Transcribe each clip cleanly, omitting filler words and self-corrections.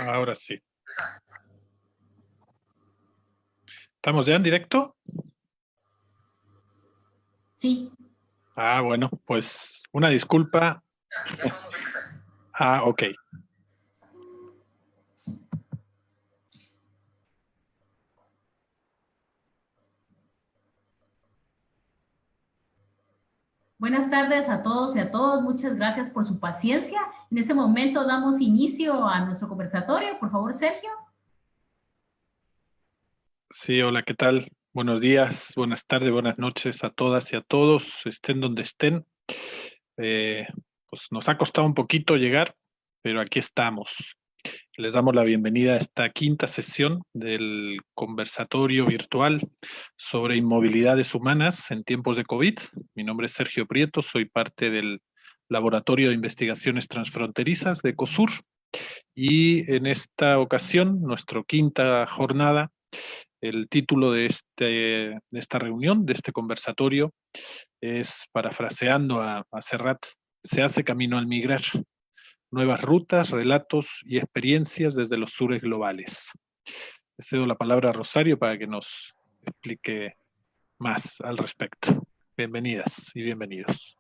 Ahora sí. ¿Estamos ya en directo? Sí. Bueno, pues una disculpa. Ok. Buenas tardes a todos y a todas. Muchas gracias por su paciencia. En este momento damos inicio a nuestro conversatorio. Por favor, Sergio. Sí, hola, ¿qué tal? Buenos días, buenas tardes, buenas noches a todas y a todos, estén donde estén. Pues nos ha costado un poquito llegar, pero aquí estamos. Les damos la bienvenida a esta quinta sesión del conversatorio virtual sobre inmovilidades humanas en tiempos de COVID. Mi nombre es Sergio Prieto, soy parte del Laboratorio de Investigaciones Transfronterizas de ECOSUR y en esta ocasión, nuestra quinta jornada, el título de esta reunión, de este conversatorio, es, parafraseando a Serrat, se hace camino al migrar. Nuevas rutas, relatos y experiencias desde los sures globales. Le cedo la palabra a Rosario para que nos explique más al respecto. Bienvenidas y bienvenidos.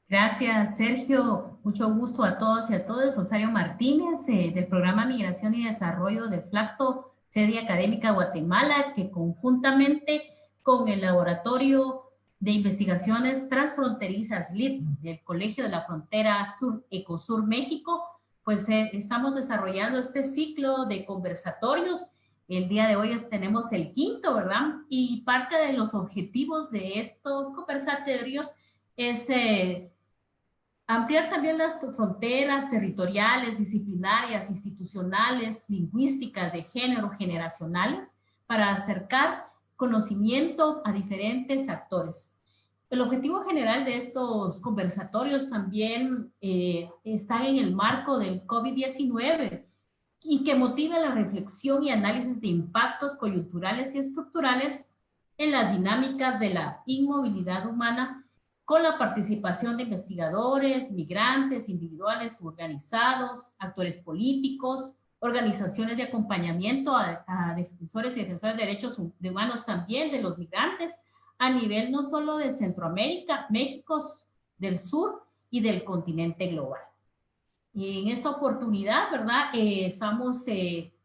Gracias, Sergio. Mucho gusto a todos y a todas. Rosario Martínez, del programa Migración y Desarrollo del Flaxo, sede académica Guatemala, que conjuntamente con el Laboratorio de Investigaciones Transfronterizas LIT del Colegio de la Frontera Sur, ECOSUR México, pues estamos desarrollando este ciclo de conversatorios. El día de hoy tenemos el quinto, ¿verdad? Y parte de los objetivos de estos conversatorios es ampliar también las fronteras territoriales, disciplinarias, institucionales, lingüísticas, de género, generacionales, para acercar conocimiento a diferentes actores. El objetivo general de estos conversatorios también está en el marco del COVID-19 y que motiva la reflexión y análisis de impactos coyunturales y estructurales en las dinámicas de la inmovilidad humana, con la participación de investigadores, migrantes, individuales u organizados, actores políticos, organizaciones de acompañamiento a defensores y defensores de derechos humanos también de los migrantes, a nivel no solo de Centroamérica, México del Sur y del continente global. Y en esta oportunidad, ¿verdad? Estamos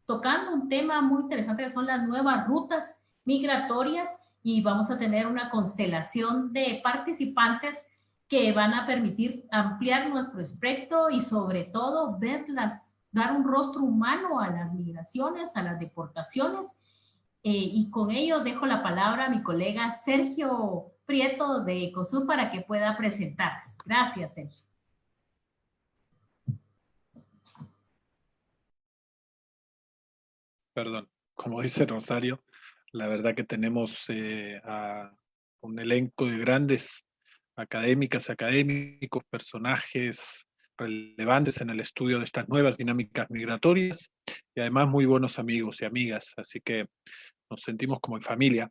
tocando un tema muy interesante que son las nuevas rutas migratorias y vamos a tener una constelación de participantes que van a permitir ampliar nuestro espectro y sobre todo dar un rostro humano a las migraciones, a las deportaciones. Y con ello dejo la palabra a mi colega Sergio Prieto de ECOSUR para que pueda presentarse. Gracias, Sergio. Perdón, como dice Rosario, la verdad que tenemos a un elenco de grandes académicas, académicos, personajes relevantes en el estudio de estas nuevas dinámicas migratorias y además muy buenos amigos y amigas, así que nos sentimos como en familia.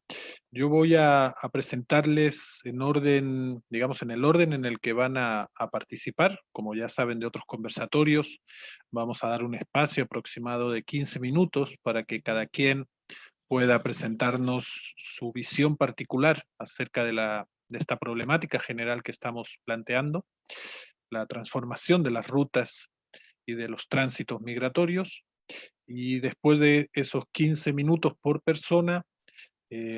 Yo voy a presentarles en orden, digamos, en el orden en el que van a participar. Como ya saben de otros conversatorios, vamos a dar un espacio aproximado de 15 minutos para que cada quien pueda presentarnos su visión particular acerca de esta problemática general que estamos planteando, la transformación de las rutas y de los tránsitos migratorios. Y después de esos 15 minutos por persona,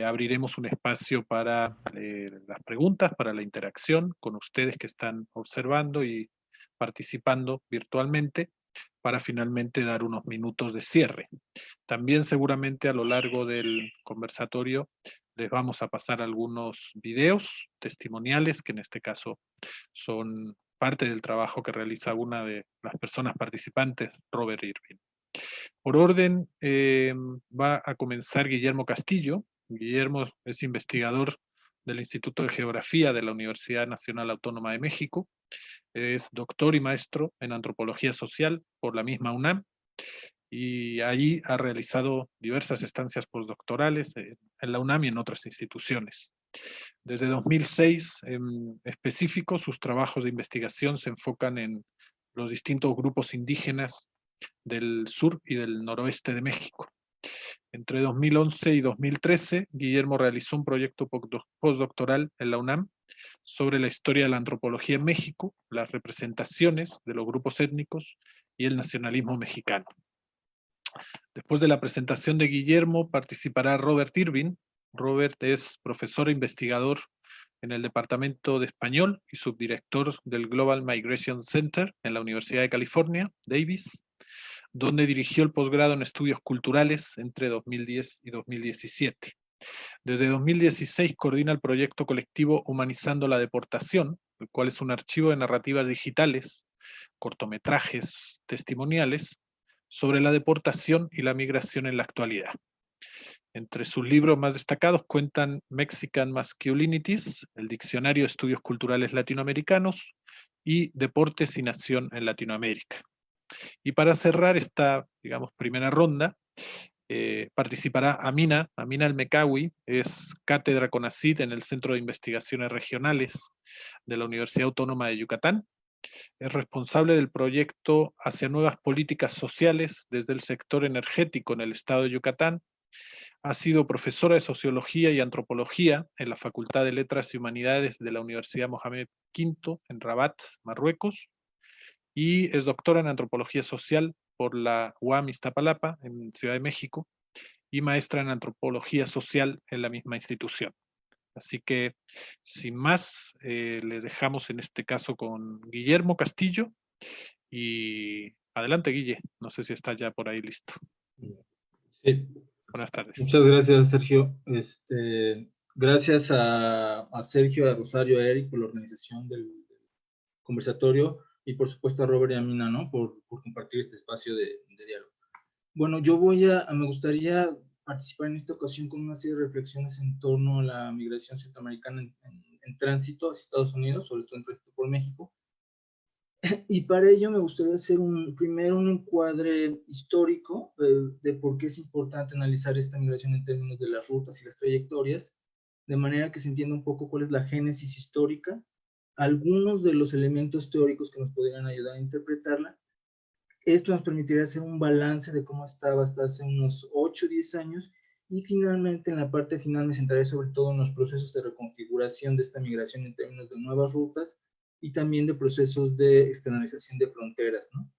abriremos un espacio para las preguntas, para la interacción con ustedes que están observando y participando virtualmente, para finalmente dar unos minutos de cierre. También seguramente a lo largo del conversatorio les vamos a pasar algunos videos testimoniales, que en este caso son parte del trabajo que realiza una de las personas participantes, Robert Irving. Por orden, va a comenzar Guillermo Castillo. Guillermo es investigador del Instituto de Geografía de la Universidad Nacional Autónoma de México. Es doctor y maestro en antropología social por la misma UNAM y allí ha realizado diversas estancias postdoctorales en la UNAM y en otras instituciones. Desde 2006, en específico, sus trabajos de investigación se enfocan en los distintos grupos indígenas del sur y del noroeste de México. Entre 2011 y 2013, Guillermo realizó un proyecto postdoctoral en la UNAM sobre la historia de la antropología en México, las representaciones de los grupos étnicos y el nacionalismo mexicano. Después de la presentación de Guillermo, participará Robert Irving. Robert es profesor e investigador en el Departamento de Español y subdirector del Global Migration Center en la Universidad de California, Davis, donde dirigió el posgrado en estudios culturales entre 2010 y 2017. Desde 2016 coordina el proyecto colectivo Humanizando la Deportación, el cual es un archivo de narrativas digitales, cortometrajes, testimoniales, sobre la deportación y la migración en la actualidad. Entre sus libros más destacados cuentan Mexican Masculinities, el Diccionario de Estudios Culturales Latinoamericanos, y Deportes y Nación en Latinoamérica. Y para cerrar esta, digamos, primera ronda, participará Amina Almecawi, es cátedra CONACYT en el Centro de Investigaciones Regionales de la Universidad Autónoma de Yucatán. Es responsable del proyecto Hacia Nuevas Políticas Sociales desde el sector energético en el estado de Yucatán. Ha sido profesora de Sociología y Antropología en la Facultad de Letras y Humanidades de la Universidad Mohamed V en Rabat, Marruecos, y es doctora en Antropología Social por la UAM Iztapalapa, en Ciudad de México, y maestra en Antropología Social en la misma institución. Así que, sin más, le dejamos en este caso con Guillermo Castillo, y adelante, Guille, no sé si está ya por ahí listo. Sí. Buenas tardes. Muchas gracias, Sergio. Gracias a Sergio, a Rosario, a Eric por la organización del conversatorio y por supuesto a Robert y a Mina, ¿no? por compartir este espacio de diálogo. Bueno, me gustaría participar en esta ocasión con una serie de reflexiones en torno a la migración centroamericana en tránsito hacia Estados Unidos, sobre todo en tránsito por México. Y para ello me gustaría hacer primero un encuadre histórico de por qué es importante analizar esta migración en términos de las rutas y las trayectorias, de manera que se entienda un poco cuál es la génesis histórica, algunos de los elementos teóricos que nos podrían ayudar a interpretarla. Esto nos permitiría hacer un balance de cómo estaba hasta hace unos 8 o 10 años, y finalmente en la parte final me centraré sobre todo en los procesos de reconfiguración de esta migración en términos de nuevas rutas y también de procesos de externalización de fronteras, ¿no?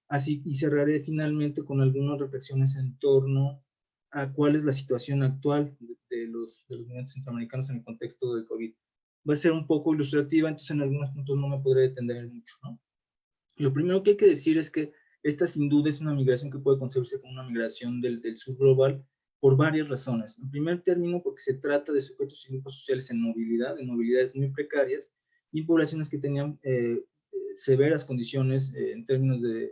Así, y cerraré finalmente con algunas reflexiones en torno a cuál es la situación actual de los migrantes centroamericanos en el contexto del COVID. Va a ser un poco ilustrativa, entonces en algunos puntos no me podré detener mucho, ¿no? Lo primero que hay que decir es que esta sin duda es una migración que puede concebirse como una migración del sur global por varias razones. En primer término, porque se trata de sujetos y grupos sociales en movilidades muy precarias, y poblaciones que tenían severas condiciones en términos de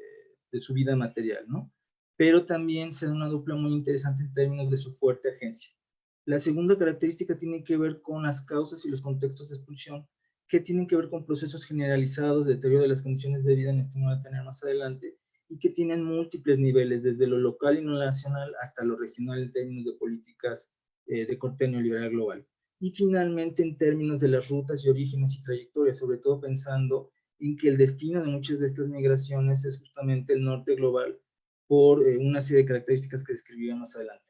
su vida material, ¿no? Pero también se da una dupla muy interesante en términos de su fuerte agencia. La segunda característica tiene que ver con las causas y los contextos de expulsión, que tienen que ver con procesos generalizados de deterioro de las condiciones de vida, en esto me voy a tener más adelante, y que tienen múltiples niveles, desde lo local y lo nacional hasta lo regional en términos de políticas de corte neoliberal global. Y finalmente en términos de las rutas y orígenes y trayectorias, sobre todo pensando en que el destino de muchas de estas migraciones es justamente el norte global por una serie de características que describiré más adelante.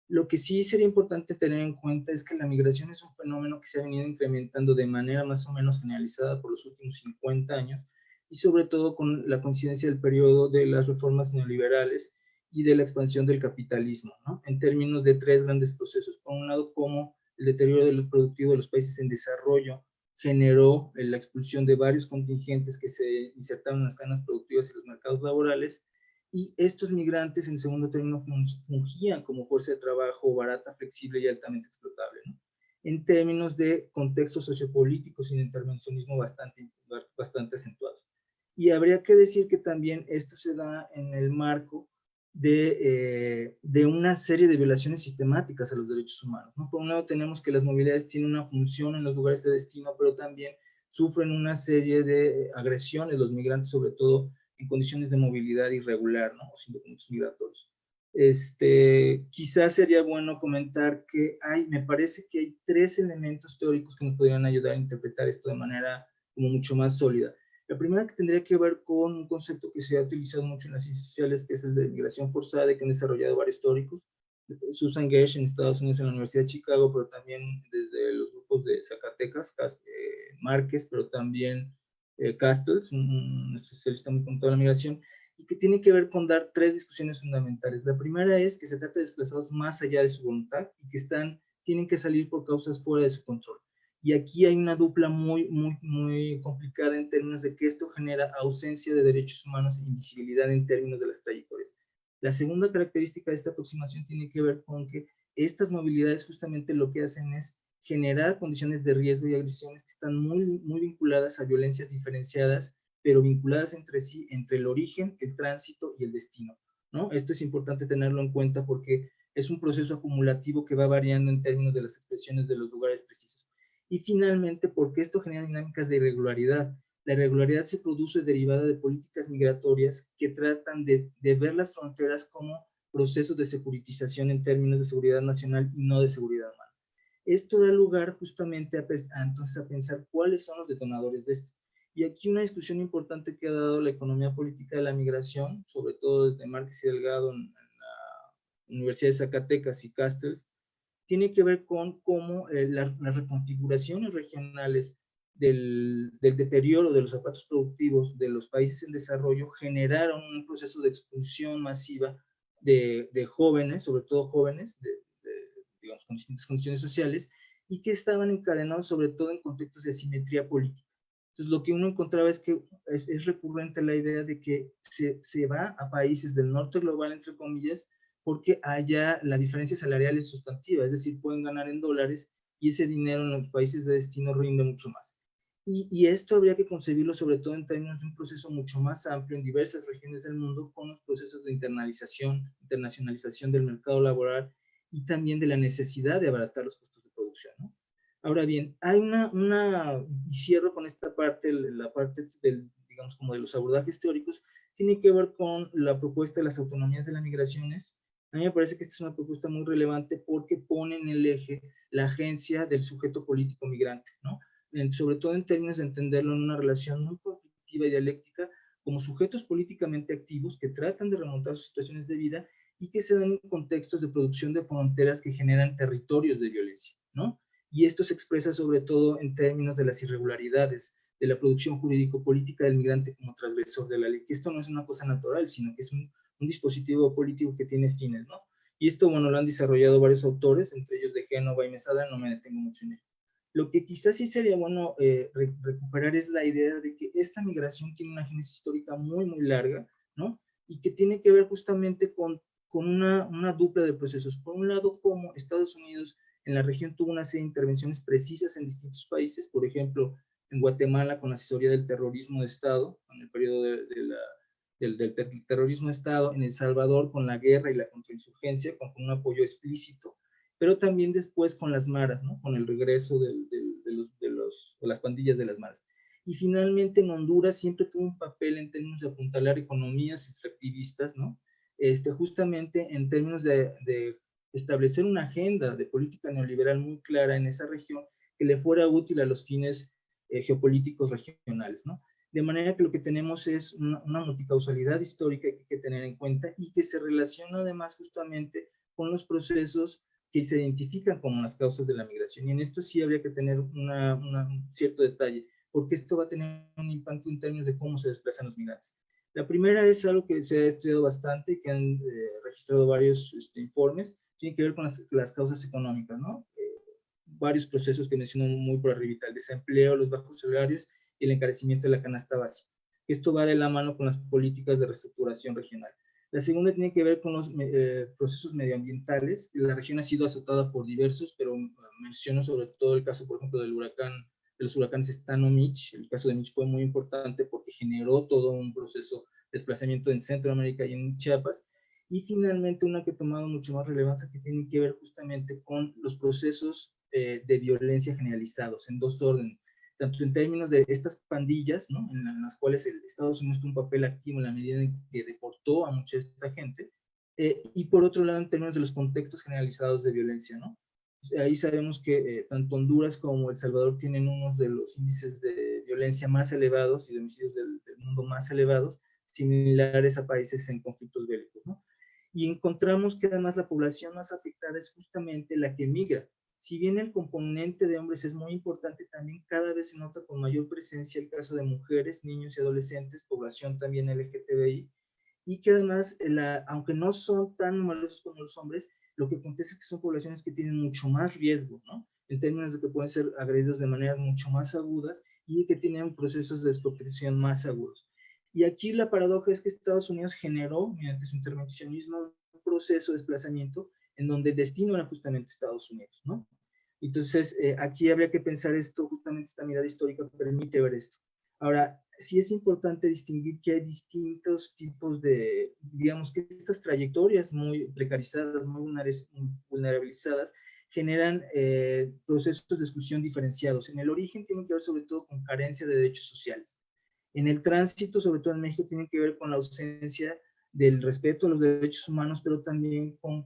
Lo que sí sería importante tener en cuenta es que la migración es un fenómeno que se ha venido incrementando de manera más o menos generalizada por los últimos 50 años, y sobre todo con la coincidencia del periodo de las reformas neoliberales y de la expansión del capitalismo, ¿no? En términos de tres grandes procesos. Por un lado, como el deterioro de lo productivo de los países en desarrollo generó la expulsión de varios contingentes que se insertaron en las cadenas productivas y los mercados laborales, y estos migrantes, en segundo término, fungían como fuerza de trabajo barata, flexible y altamente explotable, ¿no? En términos de contextos sociopolíticos y de intervencionismo bastante acentuados. Y habría que decir que también esto se da en el marco de una serie de violaciones sistemáticas a los derechos humanos, ¿no? Por un lado tenemos que las movilidades tienen una función en los lugares de destino, pero también sufren una serie de agresiones los migrantes, sobre todo en condiciones de movilidad irregular, ¿no? O sin documentos migratorios. Quizás sería bueno comentar que me parece que hay tres elementos teóricos que nos podrían ayudar a interpretar esto de manera como mucho más sólida. La primera que tendría que ver con un concepto que se ha utilizado mucho en las ciencias sociales, que es el de migración forzada, y que han desarrollado varios teóricos. Susan Gersh en Estados Unidos, en la Universidad de Chicago, pero también desde los grupos de Zacatecas, Márquez, pero también Castells, un especialista muy contado en la migración, y que tiene que ver con dar tres discusiones fundamentales. La primera es que se trata de desplazados más allá de su voluntad y que tienen que salir por causas fuera de su control. Y aquí hay una dupla muy complicada en términos de que esto genera ausencia de derechos humanos e invisibilidad en términos de las trayectorias. La segunda característica de esta aproximación tiene que ver con que estas movilidades justamente lo que hacen es generar condiciones de riesgo y agresiones que están muy vinculadas a violencias diferenciadas, pero vinculadas entre sí, entre el origen, el tránsito y el destino, ¿no? Esto es importante tenerlo en cuenta porque es un proceso acumulativo que va variando en términos de las expresiones de los lugares precisos. Y finalmente, porque esto genera dinámicas de irregularidad. La irregularidad se produce derivada de políticas migratorias que tratan de ver las fronteras como procesos de securitización en términos de seguridad nacional y no de seguridad humana. Esto da lugar justamente entonces a pensar cuáles son los detonadores de esto. Y aquí una discusión importante que ha dado la economía política de la migración, sobre todo desde Márquez y Delgado en la Universidad de Zacatecas y Castells, tiene que ver con cómo las reconfiguraciones regionales del deterioro de los zapatos productivos de los países en desarrollo generaron un proceso de expulsión masiva de jóvenes, sobre todo jóvenes, digamos, con distintas condiciones sociales, y que estaban encadenados sobre todo en contextos de asimetría política. Entonces, lo que uno encontraba es que es recurrente la idea de que se va a países del norte global, entre comillas, porque allá la diferencia salarial es sustantiva, es decir, pueden ganar en dólares y ese dinero en los países de destino rinde mucho más. Y esto habría que concebirlo sobre todo en términos de un proceso mucho más amplio en diversas regiones del mundo, con los procesos de internacionalización del mercado laboral y también de la necesidad de abaratar los costos de producción, ¿no? Ahora bien, hay y cierro con esta parte, la parte del, digamos, como de los abordajes teóricos, tiene que ver con la propuesta de las autonomías de las migraciones. A mí me parece que esta es una propuesta muy relevante porque pone en el eje la agencia del sujeto político migrante, ¿no? Sobre todo en términos de entenderlo en una relación muy conflictiva y dialéctica, como sujetos políticamente activos que tratan de remontar sus situaciones de vida y que se dan en contextos de producción de fronteras que generan territorios de violencia, ¿no? Y esto se expresa sobre todo en términos de las irregularidades de la producción jurídico-política del migrante como transgresor de la ley, que esto no es una cosa natural, sino que es un dispositivo político que tiene fines, ¿no? Y esto, bueno, lo han desarrollado varios autores, entre ellos de Génova y Mesada, no me detengo mucho en ello. Lo que quizás sí sería bueno recuperar es la idea de que esta migración tiene una génesis histórica muy larga, ¿no? Y que tiene que ver justamente con una dupla de procesos. Por un lado, como Estados Unidos en la región tuvo una serie de intervenciones precisas en distintos países, por ejemplo, en Guatemala con la asesoría del terrorismo de Estado, en el periodo del terrorismo de Estado, en El Salvador con la guerra y la contrainsurgencia, con un apoyo explícito, pero también después con las maras, ¿no? Con el regreso de las pandillas de las maras. Y finalmente en Honduras siempre tuvo un papel en términos de apuntalar economías extractivistas, ¿no? Justamente en términos de establecer una agenda de política neoliberal muy clara en esa región que le fuera útil a los fines geopolíticos regionales, ¿no? De manera que lo que tenemos es una multicausalidad histórica que hay que tener en cuenta y que se relaciona además justamente con los procesos que se identifican como las causas de la migración. Y en esto sí habría que tener un cierto detalle, porque esto va a tener un impacto en términos de cómo se desplazan los migrantes. La primera es algo que se ha estudiado bastante y que han registrado varios informes, tiene que ver con las causas económicas, ¿no? Varios procesos que menciono muy por arribita, el desempleo, los bajos salarios y el encarecimiento de la canasta básica. Esto va de la mano con las políticas de reestructuración regional. La segunda tiene que ver con los procesos medioambientales. La región ha sido azotada por diversos, pero menciono sobre todo el caso, por ejemplo, de los huracanes Stan o Mitch. El caso de Mitch fue muy importante porque generó todo un proceso de desplazamiento en Centroamérica y en Chiapas. Y finalmente una que ha tomado mucho más relevancia que tiene que ver justamente con los procesos de violencia generalizados en dos órdenes, tanto en términos de estas pandillas, ¿no? en las cuales el Estados Unidos tuvo un papel activo en la medida en que deportó a mucha de esta gente, y por otro lado en términos de los contextos generalizados de violencia, ¿no? Ahí sabemos que tanto Honduras como El Salvador tienen unos de los índices de violencia más elevados y de homicidios del mundo más elevados, similares a países en conflictos bélicos, ¿no? Y encontramos que además la población más afectada es justamente la que migra. Si bien el componente de hombres es muy importante, también cada vez se nota con mayor presencia el caso de mujeres, niños y adolescentes, población también LGTBI, y que además, aunque no son tan numerosos como los hombres, lo que acontece es que son poblaciones que tienen mucho más riesgo, ¿no? En términos de que pueden ser agredidos de maneras mucho más agudas y que tienen procesos de desprotección más agudos. Y aquí la paradoja es que Estados Unidos generó, mediante su intervencionismo, un proceso de desplazamiento en donde el destino era justamente Estados Unidos, ¿no? Entonces, aquí habría que pensar esto, justamente esta mirada histórica permite ver esto. Ahora, sí es importante distinguir que hay distintos tipos de, digamos que estas trayectorias muy precarizadas, muy vulnerabilizadas, generan procesos de exclusión diferenciados. En el origen tienen que ver sobre todo con carencia de derechos sociales. En el tránsito, sobre todo en México, tiene que ver con la ausencia del respeto a los derechos humanos, pero también con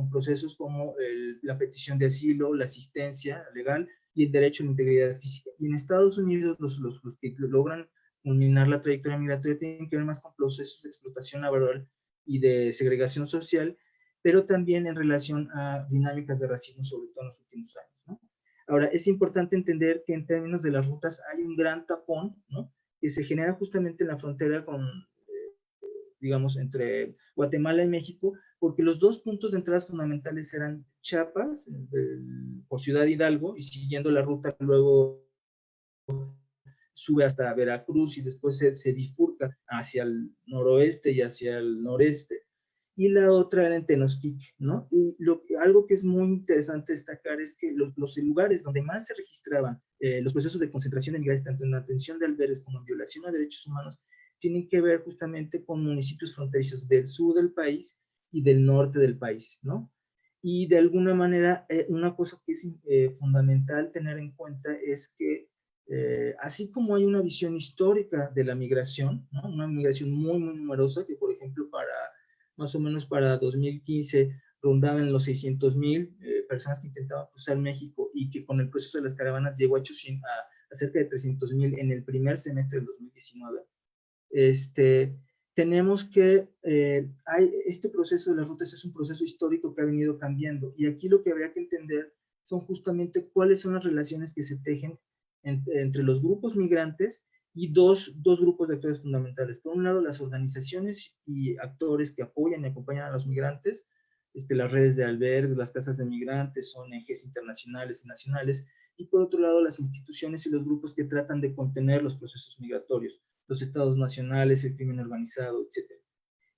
procesos como la petición de asilo, la asistencia legal y el derecho a la integridad física. Y en Estados Unidos, los que logran culminar la trayectoria migratoria tienen que ver más con procesos de explotación laboral y de segregación social, pero también en relación a dinámicas de racismo, sobre todo en los últimos años, ¿no? Ahora, es importante entender que en términos de las rutas hay un gran tapón, ¿no?, que se genera justamente en la frontera con, digamos, entre Guatemala y México, porque los dos puntos de entradas fundamentales eran Chiapas, por Ciudad Hidalgo, y siguiendo la ruta luego sube hasta Veracruz y después se bifurca hacia el noroeste y hacia el noreste. Y la otra era en Tenosquique, ¿no? Y algo que es muy interesante destacar es que los lugares donde más se registraban los procesos de concentración de migrantes, tanto en la atención de albergues como en violación a derechos humanos, tienen que ver justamente con municipios fronterizos del sur del país y del norte del país, ¿no? Y de alguna manera, una cosa que es fundamental tener en cuenta es que así como hay una visión histórica de la migración, ¿no?, una migración muy, muy numerosa, que por ejemplo más o menos para 2015 rondaban los 600,000 personas que intentaban cruzar México y que con el proceso de las caravanas llegó a cerca de 300,000 en el primer semestre del 2019. Tenemos que, este proceso de las rutas es un proceso histórico que ha venido cambiando, y aquí lo que habría que entender son justamente cuáles son las relaciones que se tejen entre los grupos migrantes y dos grupos de actores fundamentales. Por un lado, las organizaciones y actores que apoyan y acompañan a los migrantes, las redes de albergues, las casas de migrantes, ONGs internacionales y nacionales, y por otro lado, las instituciones y los grupos que tratan de contener los procesos migratorios, los estados nacionales, el crimen organizado, etc.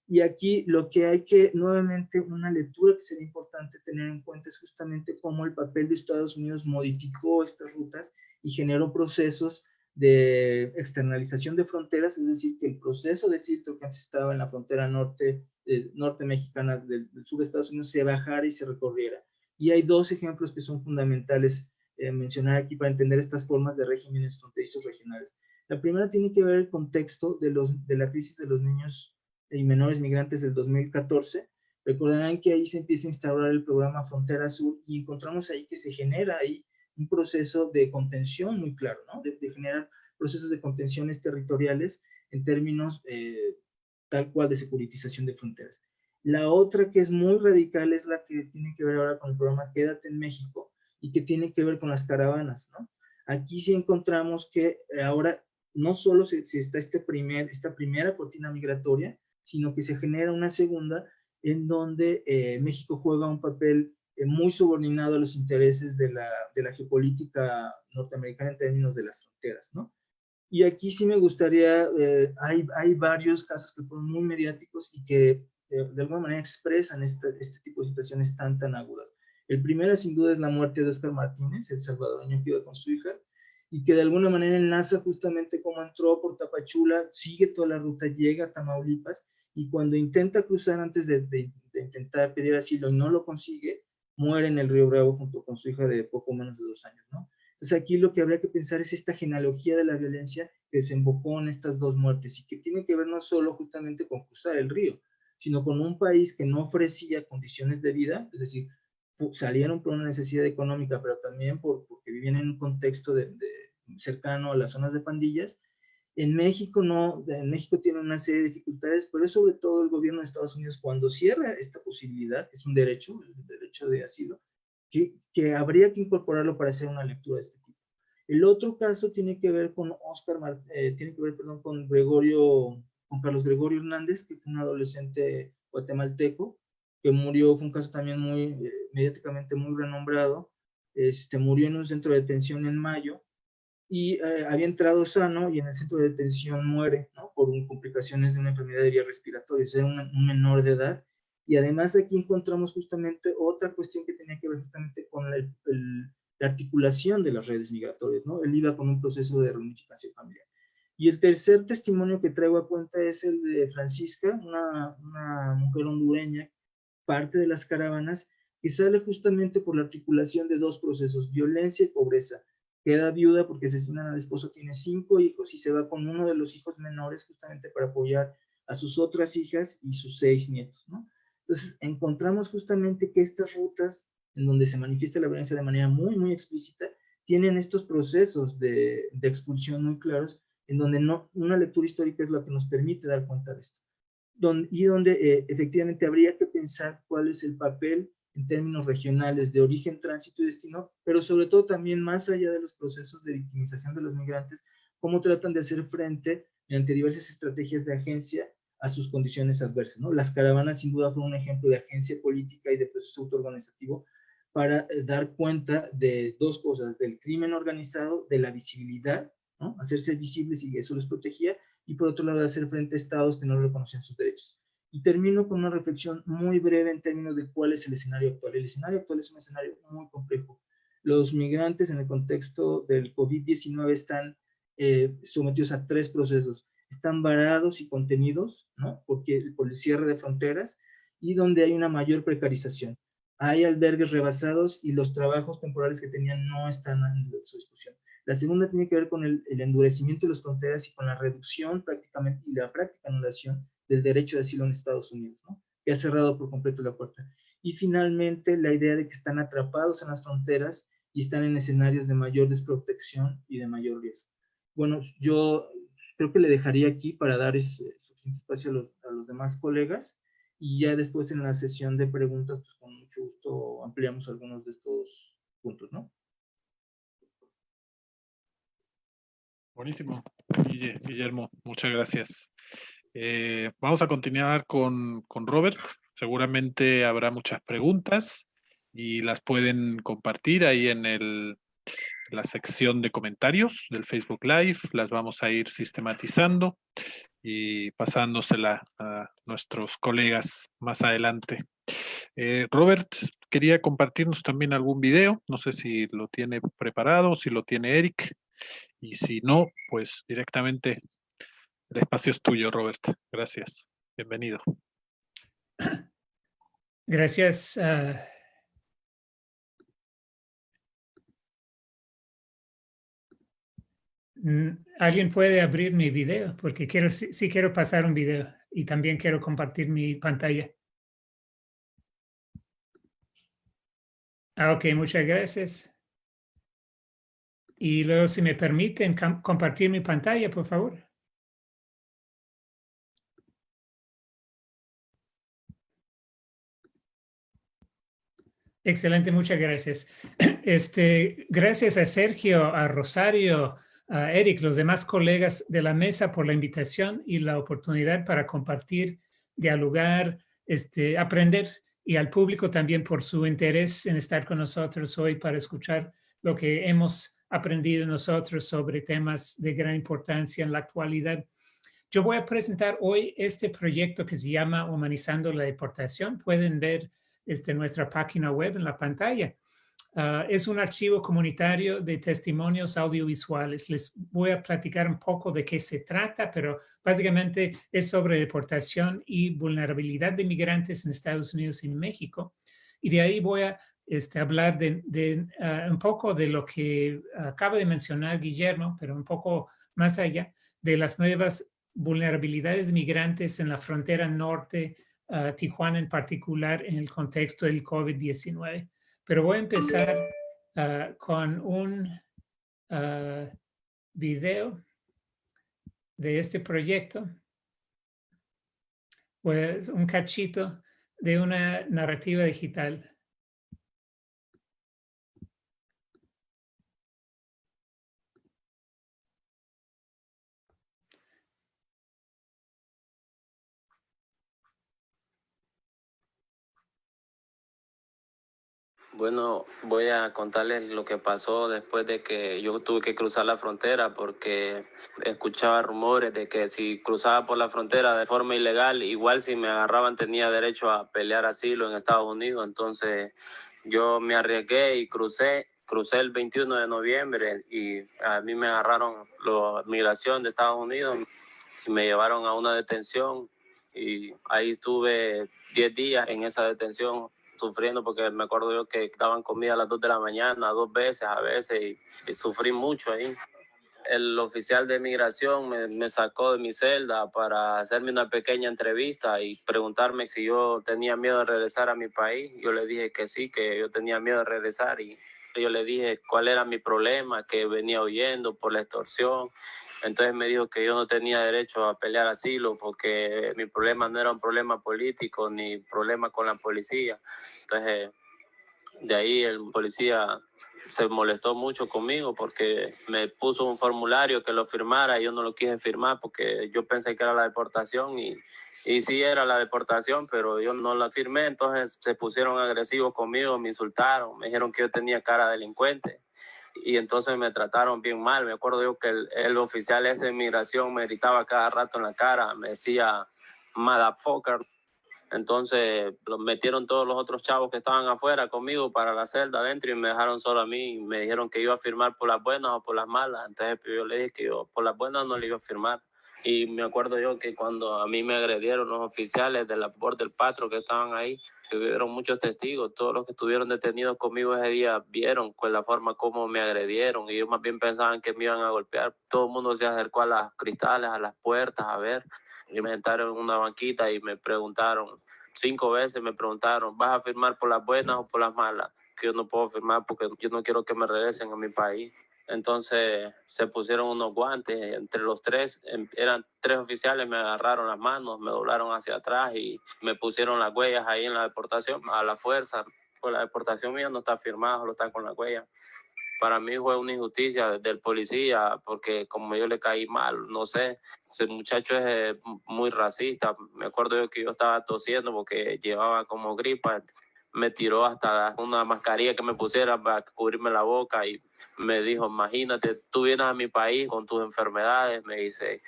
Y aquí lo que hay que, nuevamente, una lectura que sería importante tener en cuenta es justamente cómo el papel de Estados Unidos modificó estas rutas y generó procesos de externalización de fronteras, es decir, que el proceso de filtro que antes estaba en la frontera norte mexicana del sur de Estados Unidos se bajara y se recorriera. Y hay dos ejemplos que son fundamentales mencionar aquí para entender estas formas de regímenes fronterizos regionales. La primera tiene que ver el contexto de la crisis de los niños y menores migrantes del 2014. Recordarán que ahí se empieza a instaurar el programa Frontera Sur y encontramos ahí que se genera ahí un proceso de contención muy claro, ¿no? De generar procesos de contenciones territoriales en términos tal cual de securitización de fronteras. La otra que es muy radical es la que tiene que ver ahora con el programa Quédate en México y que tiene que ver con las caravanas, ¿no? Aquí sí encontramos que ahora no solo se está esta primera cortina migratoria, sino que se genera una segunda en donde México juega un papel muy subordinado a los intereses de la geopolítica norteamericana en términos de las fronteras, ¿no? Y aquí sí me gustaría, hay varios casos que fueron muy mediáticos y que de alguna manera expresan este tipo de situaciones tan agudas. El primero, sin duda, es la muerte de Óscar Martínez, el salvadoreño que iba con su hija, y que de alguna manera enlaza justamente cómo entró por Tapachula, sigue toda la ruta, llega a Tamaulipas, y cuando intenta cruzar antes de intentar pedir asilo y no lo consigue, muere en el Río Bravo junto con su hija de poco menos de 2 años, ¿no? Entonces aquí lo que habría que pensar es esta genealogía de la violencia que desembocó en estas dos muertes y que tiene que ver no solo justamente con cruzar el río, sino con un país que no ofrecía condiciones de vida, es decir, salieron por una necesidad económica, pero también porque vivían en un contexto cercano a las zonas de pandillas. En México no, en México tiene una serie de dificultades, pero es sobre todo el gobierno de Estados Unidos cuando cierra esta posibilidad, es un derecho, el derecho de asilo, que habría que incorporarlo para hacer una lectura de este tipo. El otro caso tiene que ver con con con Carlos Gregorio Hernández, que fue un adolescente guatemalteco, que murió, fue un caso también muy, mediáticamente muy renombrado, murió en un centro de detención en mayo, y había entrado sano y en el centro de detención muere, ¿no? Por complicaciones de una enfermedad de vías respiratorias, era un menor de edad. Y además aquí encontramos justamente otra cuestión que tenía que ver justamente con la articulación de las redes migratorias, ¿no? Él iba con un proceso de reunificación familiar. Y el tercer testimonio que traigo a cuenta es el de Francisca, una mujer hondureña, parte de las caravanas, que sale justamente por la articulación de dos procesos, violencia y pobreza. Queda viuda porque asesinan al esposo, tiene 5 hijos y se va con uno de los hijos menores justamente para apoyar a sus otras hijas y sus 6 nietos, ¿no? Entonces, encontramos justamente que estas rutas, en donde se manifiesta la violencia de manera muy, muy explícita, tienen estos procesos de expulsión muy claros, en donde una lectura histórica es lo que nos permite dar cuenta de esto. Donde efectivamente habría que pensar cuál es el papel en términos regionales de origen, tránsito y destino, pero sobre todo también más allá de los procesos de victimización de los migrantes, cómo tratan de hacer frente mediante diversas estrategias de agencia a sus condiciones adversas, ¿no? Las caravanas sin duda fueron un ejemplo de agencia política y de proceso autoorganizativo para dar cuenta de dos cosas, del crimen organizado, de la visibilidad, ¿no? Hacerse visibles y eso les protegía, y por otro lado de hacer frente a estados que no reconocen sus derechos. Y termino con una reflexión muy breve en términos de cuál es el escenario actual. El escenario actual es un escenario muy complejo. Los migrantes en el contexto del COVID-19 están sometidos a 3 procesos. Están varados y contenidos, ¿no? por el cierre de fronteras, y donde hay una mayor precarización. Hay albergues rebasados y los trabajos temporales que tenían no están a su disposición. La segunda tiene que ver con el endurecimiento de las fronteras y con la reducción prácticamente y la práctica anulación del derecho de asilo en Estados Unidos, ¿no? Que ha cerrado por completo la puerta. Y finalmente la idea de que están atrapados en las fronteras y están en escenarios de mayor desprotección y de mayor riesgo. Bueno, yo creo que le dejaría aquí para dar suficiente espacio a los demás colegas, y ya después en la sesión de preguntas, pues con mucho gusto ampliamos algunos de estos puntos, ¿no? Buenísimo, Guillermo, muchas gracias. Vamos a continuar con Robert. Seguramente habrá muchas preguntas y las pueden compartir ahí en la sección de comentarios del Facebook Live. Las vamos a ir sistematizando y pasándosela a nuestros colegas más adelante. Robert quería compartirnos también algún video. No sé si lo tiene preparado, si lo tiene Eric. Y si no, pues directamente el espacio es tuyo, Robert. Gracias. Bienvenido. Gracias. ¿Alguien puede abrir mi video? Porque sí quiero pasar un video y también quiero compartir mi pantalla. Ok, muchas gracias. Y luego, si me permiten compartir mi pantalla, por favor. Excelente, muchas gracias. Gracias a Sergio, a Rosario, a Eric, los demás colegas de la mesa por la invitación y la oportunidad para compartir, dialogar, aprender, y al público también por su interés en estar con nosotros hoy para escuchar lo que hemos aprendido nosotros sobre temas de gran importancia en la actualidad. Yo voy a presentar hoy este proyecto que se llama Humanizando la Deportación. Pueden ver nuestra página web en la pantalla. Es un archivo comunitario de testimonios audiovisuales. Les voy a platicar un poco de qué se trata, pero básicamente es sobre deportación y vulnerabilidad de migrantes en Estados Unidos y México. Y de ahí voy a hablar de un poco de lo que acaba de mencionar Guillermo, pero un poco más allá, de las nuevas vulnerabilidades de migrantes en la frontera norte, Tijuana en particular, en el contexto del COVID-19. Pero voy a empezar con un video de este proyecto, pues un cachito de una narrativa digital. Bueno, voy a contarles lo que pasó después de que yo tuve que cruzar la frontera, porque escuchaba rumores de que si cruzaba por la frontera de forma ilegal, igual si me agarraban tenía derecho a pelear asilo en Estados Unidos. Entonces yo me arriesgué y crucé el 21 de noviembre y a mí me agarraron la migración de Estados Unidos y me llevaron a una detención y ahí estuve 10 días en esa detención sufriendo, porque me acuerdo yo que daban comida a las 2 de la mañana, 2 veces a veces, y sufrí mucho ahí. El oficial de migración me sacó de mi celda para hacerme una pequeña entrevista y preguntarme si yo tenía miedo de regresar a mi país. Yo le dije que sí, que yo tenía miedo de regresar, y yo le dije cuál era mi problema, que venía huyendo por la extorsión. Entonces me dijo que yo no tenía derecho a pelear asilo porque mi problema no era un problema político ni problema con la policía. Entonces de ahí el policía se molestó mucho conmigo porque me puso un formulario que lo firmara y yo no lo quise firmar porque yo pensé que era la deportación y sí era la deportación, pero yo no la firmé. Entonces se pusieron agresivos conmigo, me insultaron, me dijeron que yo tenía cara de delincuente y entonces me trataron bien mal. Me acuerdo yo que el oficial ese de migración me gritaba cada rato en la cara, me decía motherfucker. Entonces los metieron todos los otros chavos que estaban afuera conmigo para la celda adentro y me dejaron solo a mí y me dijeron que iba a firmar por las buenas o por las malas. Entonces yo le dije que yo por las buenas no le iba a firmar. Y me acuerdo yo que cuando a mí me agredieron los oficiales de la Border Patrol que estaban ahí, que hubieron muchos testigos, todos los que estuvieron detenidos conmigo ese día vieron pues la forma como me agredieron y ellos más bien pensaban que me iban a golpear. Todo el mundo se acercó a las cristales, a las puertas a ver, y me sentaron en una banquita y me preguntaron, 5 veces me preguntaron, ¿vas a firmar por las buenas o por las malas? Que yo no puedo firmar porque yo no quiero que me regresen a mi país. Entonces se pusieron unos guantes entre los tres, eran 3 oficiales, me agarraron las manos, me doblaron hacia atrás y me pusieron las huellas ahí en la deportación a la fuerza. Pues la deportación mía no está firmada, solo está con la huella. Para mí fue una injusticia del policía porque como yo le caí mal, no sé, ese muchacho es muy racista. Me acuerdo yo que yo estaba tosiendo porque llevaba como gripa. Me tiró hasta una mascarilla que me pusiera para cubrirme la boca y me dijo, imagínate, tú vienes a mi país con tus enfermedades. Me dice,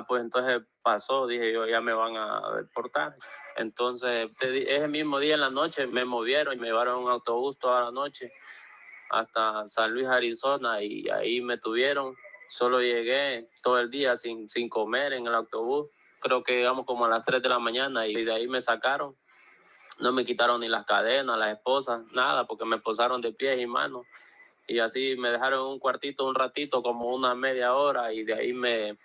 pues entonces pasó, dije yo, ya me van a deportar. Entonces ese mismo día en la noche me movieron y me llevaron en un autobús toda la noche hasta San Luis, Arizona, y ahí me tuvieron. Solo llegué todo el día sin comer en el autobús. Creo que llegamos como a las 3 de la mañana y de ahí me sacaron. No me quitaron ni las cadenas, las esposas, nada, porque me esposaron de pies y manos. Y así me dejaron en un cuartito un ratito, como una media hora, y de ahí me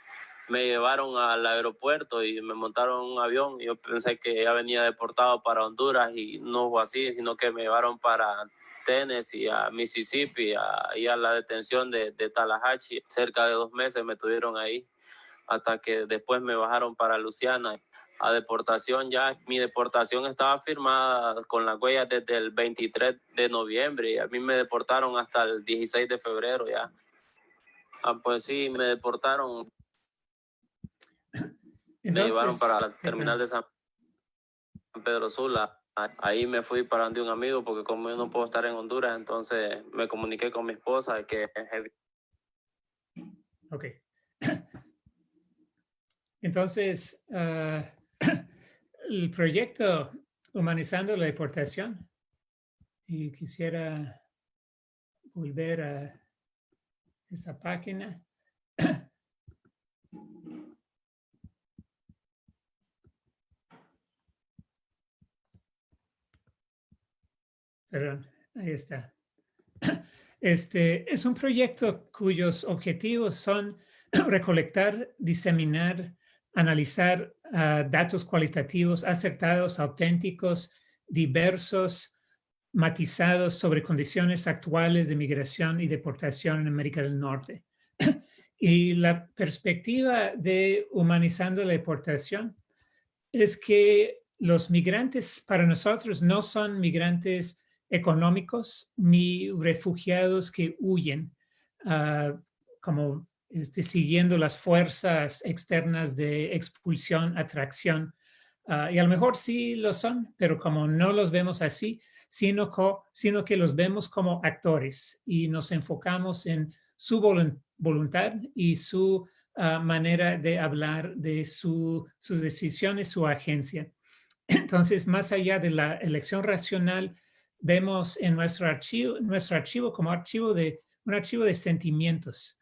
llevaron al aeropuerto y me montaron en un avión. Yo pensé que ya venía deportado para Honduras y no fue así, sino que me llevaron para Tennessee, a Mississippi, y a la detención de Tallahatchie. Cerca de 2 meses me tuvieron ahí, hasta que después me bajaron para Luisiana a deportación. Ya mi deportación estaba firmada con las huellas desde el 23 de noviembre y a mí me deportaron hasta el 16 de febrero ya. Pues sí, me deportaron. Entonces, me llevaron para la terminal de San Pedro Sula. Ahí me fui para donde un amigo porque como yo no puedo estar en Honduras, entonces me comuniqué con mi esposa que es heavy. Ok. Entonces, el proyecto Humanizando la Deportación, y quisiera volver a esa página. Perdón, ahí está. Este es un proyecto cuyos objetivos son recolectar, diseminar, analizar datos cualitativos acertados, auténticos, diversos, matizados sobre condiciones actuales de migración y deportación en América del Norte. Y la perspectiva de Humanizando la Deportación es que los migrantes para nosotros no son migrantes económicos ni refugiados que huyen, como siguiendo las fuerzas externas de expulsión, atracción. Y a lo mejor sí lo son, pero como no los vemos así, sino que los vemos como actores y nos enfocamos en su voluntad y su manera de hablar de sus decisiones, su agencia. Entonces, más allá de la elección racional, vemos en nuestro archivo como un archivo de sentimientos.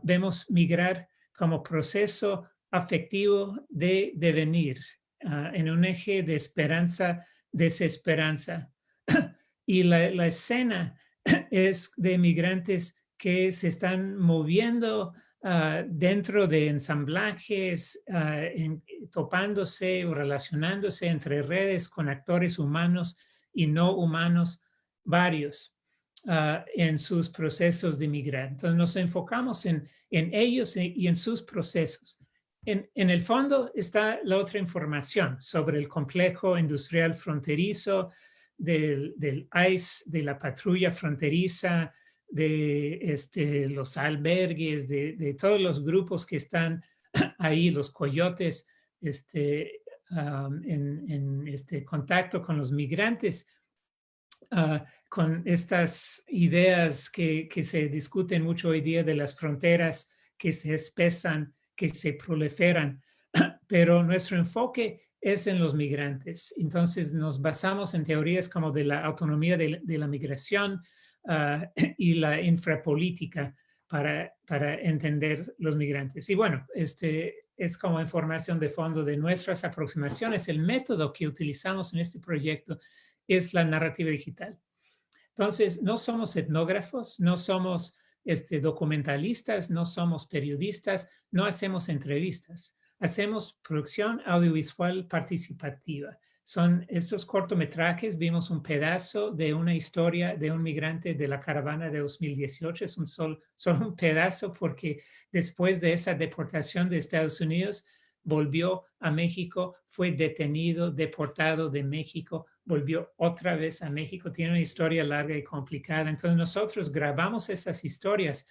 Vemos migrar como proceso afectivo de devenir en un eje de esperanza, desesperanza. Y la escena es de migrantes que se están moviendo dentro de ensamblajes, topándose o relacionándose entre redes con actores humanos y no humanos varios en sus procesos de migrar. Entonces nos enfocamos en ellos y en sus procesos. En el fondo está la otra información sobre el complejo industrial fronterizo, del ICE, de la patrulla fronteriza, de los albergues, de todos los grupos que están ahí, los coyotes, en contacto con los migrantes, con estas ideas que se discuten mucho hoy día de las fronteras que se espesan, que se proliferan, pero nuestro enfoque es en los migrantes. Entonces nos basamos en teorías como de la autonomía de la migración y la infrapolítica para entender los migrantes. Y bueno, es como información de fondo de nuestras aproximaciones. El método que utilizamos en este proyecto es la narrativa digital. Entonces, no somos etnógrafos, no somos documentalistas, no somos periodistas, no hacemos entrevistas. Hacemos producción audiovisual participativa. Son estos cortometrajes, vimos un pedazo de una historia de un migrante de la caravana de 2018, es solo un pedazo porque después de esa deportación de Estados Unidos, volvió a México, fue detenido, deportado de México, volvió otra vez a México, tiene una historia larga y complicada. Entonces nosotros grabamos esas historias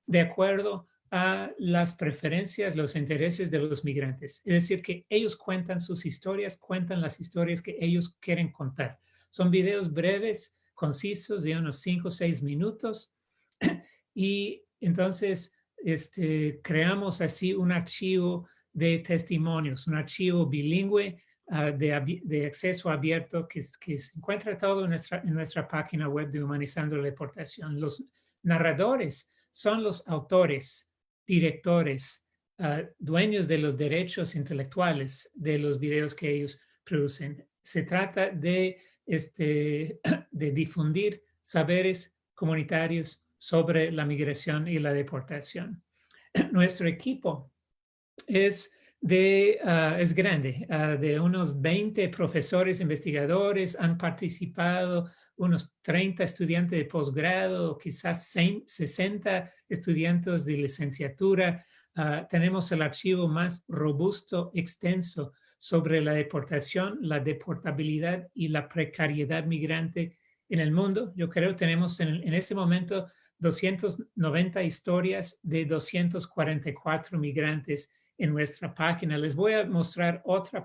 de acuerdo a las preferencias, los intereses de los migrantes. Es decir, que ellos cuentan sus historias, cuentan las historias que ellos quieren contar. Son videos breves, concisos, de unos 5 o 6 minutos. Y entonces creamos así un archivo de testimonios, un archivo bilingüe de acceso abierto que se encuentra todo en nuestra página web de Humanizando la Deportación. Los narradores son los autores, directores, dueños de los derechos intelectuales de los videos que ellos producen. Se trata de difundir saberes comunitarios sobre la migración y la deportación. Nuestro equipo es grande, de unos 20 profesores investigadores, han participado unos 30 estudiantes de posgrado, quizás 60 estudiantes de licenciatura. Tenemos el archivo más robusto, extenso sobre la deportación, la deportabilidad y la precariedad migrante en el mundo. Yo creo que tenemos en este momento 290 historias de 244 migrantes en nuestra página. Les voy a mostrar otro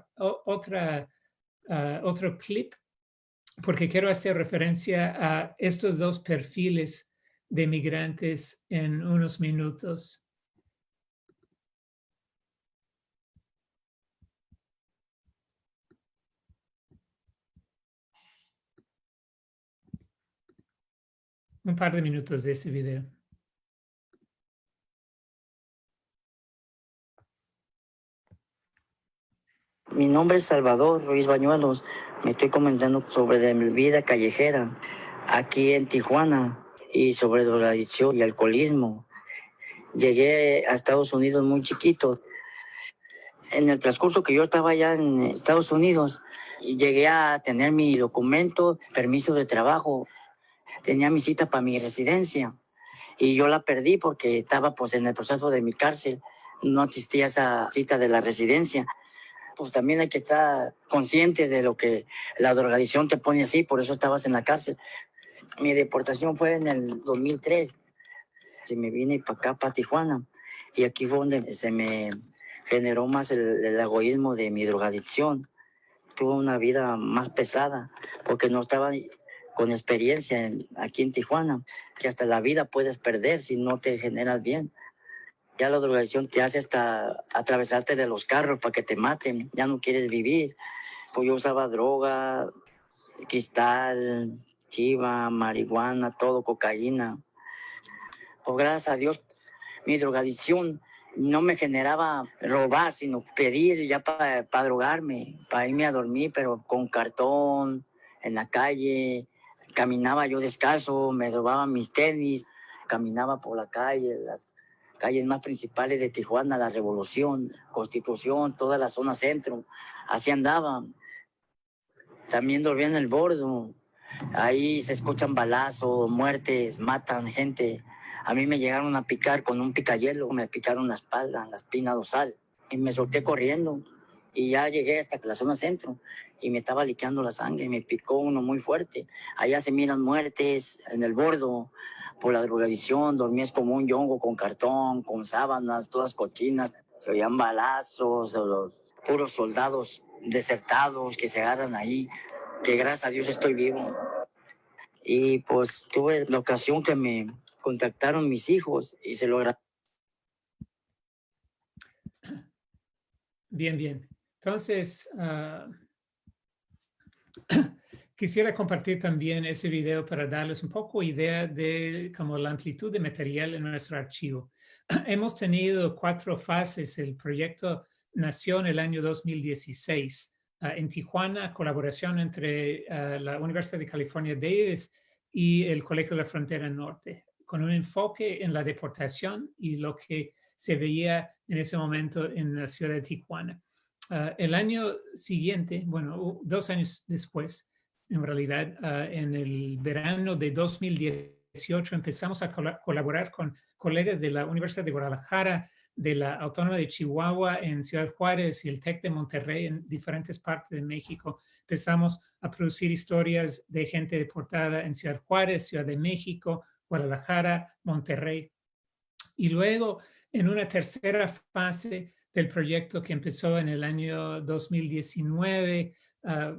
clip porque quiero hacer referencia a estos dos perfiles de migrantes en unos minutos. Un par de minutos de ese video. Mi nombre es Salvador Ruiz Bañuelos. Me estoy comentando sobre de mi vida callejera aquí en Tijuana y sobre drogadicción y alcoholismo. Llegué a Estados Unidos muy chiquito. En el transcurso que yo estaba allá en Estados Unidos, llegué a tener mi documento, permiso de trabajo. Tenía mi cita para mi residencia. y yo la perdí porque estaba pues en el proceso de mi cárcel. No existía esa cita de la residencia. Pues también hay que estar consciente de lo que la drogadicción te pone así, por eso estabas en la cárcel. Mi deportación fue en el 2003. Me vine para acá, para Tijuana, y aquí fue donde se me generó más el egoísmo de mi drogadicción. Tuve una vida más pesada porque no estaba con experiencia aquí en Tijuana, que hasta la vida puedes perder si no te generas bien. Ya la drogadicción te hace hasta atravesarte de los carros para que te maten, ya no quieres vivir. Pues yo usaba droga, cristal, chiva, marihuana, todo, cocaína. Pues gracias a Dios, mi drogadicción no me generaba robar, sino pedir ya para drogarme, para irme a dormir, pero con cartón, en la calle. Caminaba yo descalzo, me robaba mis tenis, caminaba por la calle, las calles más principales de Tijuana, La Revolución, Constitución, toda la zona centro. Así andaba. También dormía en el bordo. Ahí se escuchan balazos, muertes, matan gente. A mí me llegaron a picar con un picayelo, me picaron la espalda, la espina dorsal, y me solté corriendo. Y ya llegué hasta la zona centro y me estaba liqueando la sangre y me picó uno muy fuerte. Allá se miran muertes en el bordo por la drogadicción. Dormías como un yongo con cartón, con sábanas, todas cochinas. Se oían balazos, los puros soldados desertados que se agarran ahí, que gracias a Dios estoy vivo. Y pues tuve la ocasión que me contactaron mis hijos y se lo agradezco. Bien, bien. Entonces, quisiera compartir también ese video para darles un poco idea de como la amplitud de material en nuestro archivo. Hemos tenido 4 fases. El proyecto nació en el año 2016 en Tijuana, colaboración entre la Universidad de California, Davis, y el Colegio de la Frontera Norte, con un enfoque en la deportación y lo que se veía en ese momento en la ciudad de Tijuana. El año siguiente, bueno, 2 años después, en realidad, en el verano de 2018 empezamos a colaborar con colegas de la Universidad de Guadalajara, de la Autónoma de Chihuahua en Ciudad Juárez y el TEC de Monterrey en diferentes partes de México. Empezamos a producir historias de gente deportada en Ciudad Juárez, Ciudad de México, Guadalajara, Monterrey. Y luego, en una tercera fase del proyecto que empezó en el año 2019,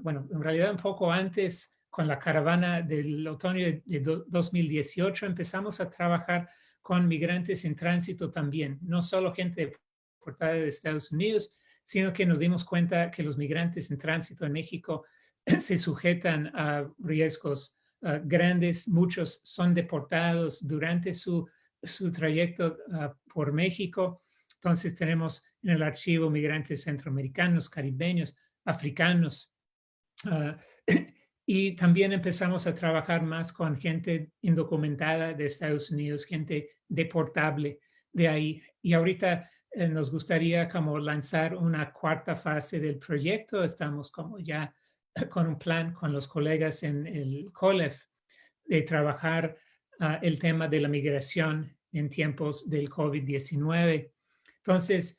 bueno, en realidad un poco antes, con la caravana del otoño de 2018, empezamos a trabajar con migrantes en tránsito también, no solo gente deportada de Estados Unidos, sino que nos dimos cuenta que los migrantes en tránsito en México se sujetan a riesgos grandes. Muchos son deportados durante su trayecto por México. Entonces tenemos en el archivo migrantes centroamericanos, caribeños, africanos. Y también empezamos a trabajar más con gente indocumentada de Estados Unidos, gente deportable de ahí. Y ahorita nos gustaría como lanzar una 4ª fase del proyecto. Estamos como ya con un plan con los colegas en el COLEF de trabajar el tema de la migración en tiempos del COVID-19. Entonces,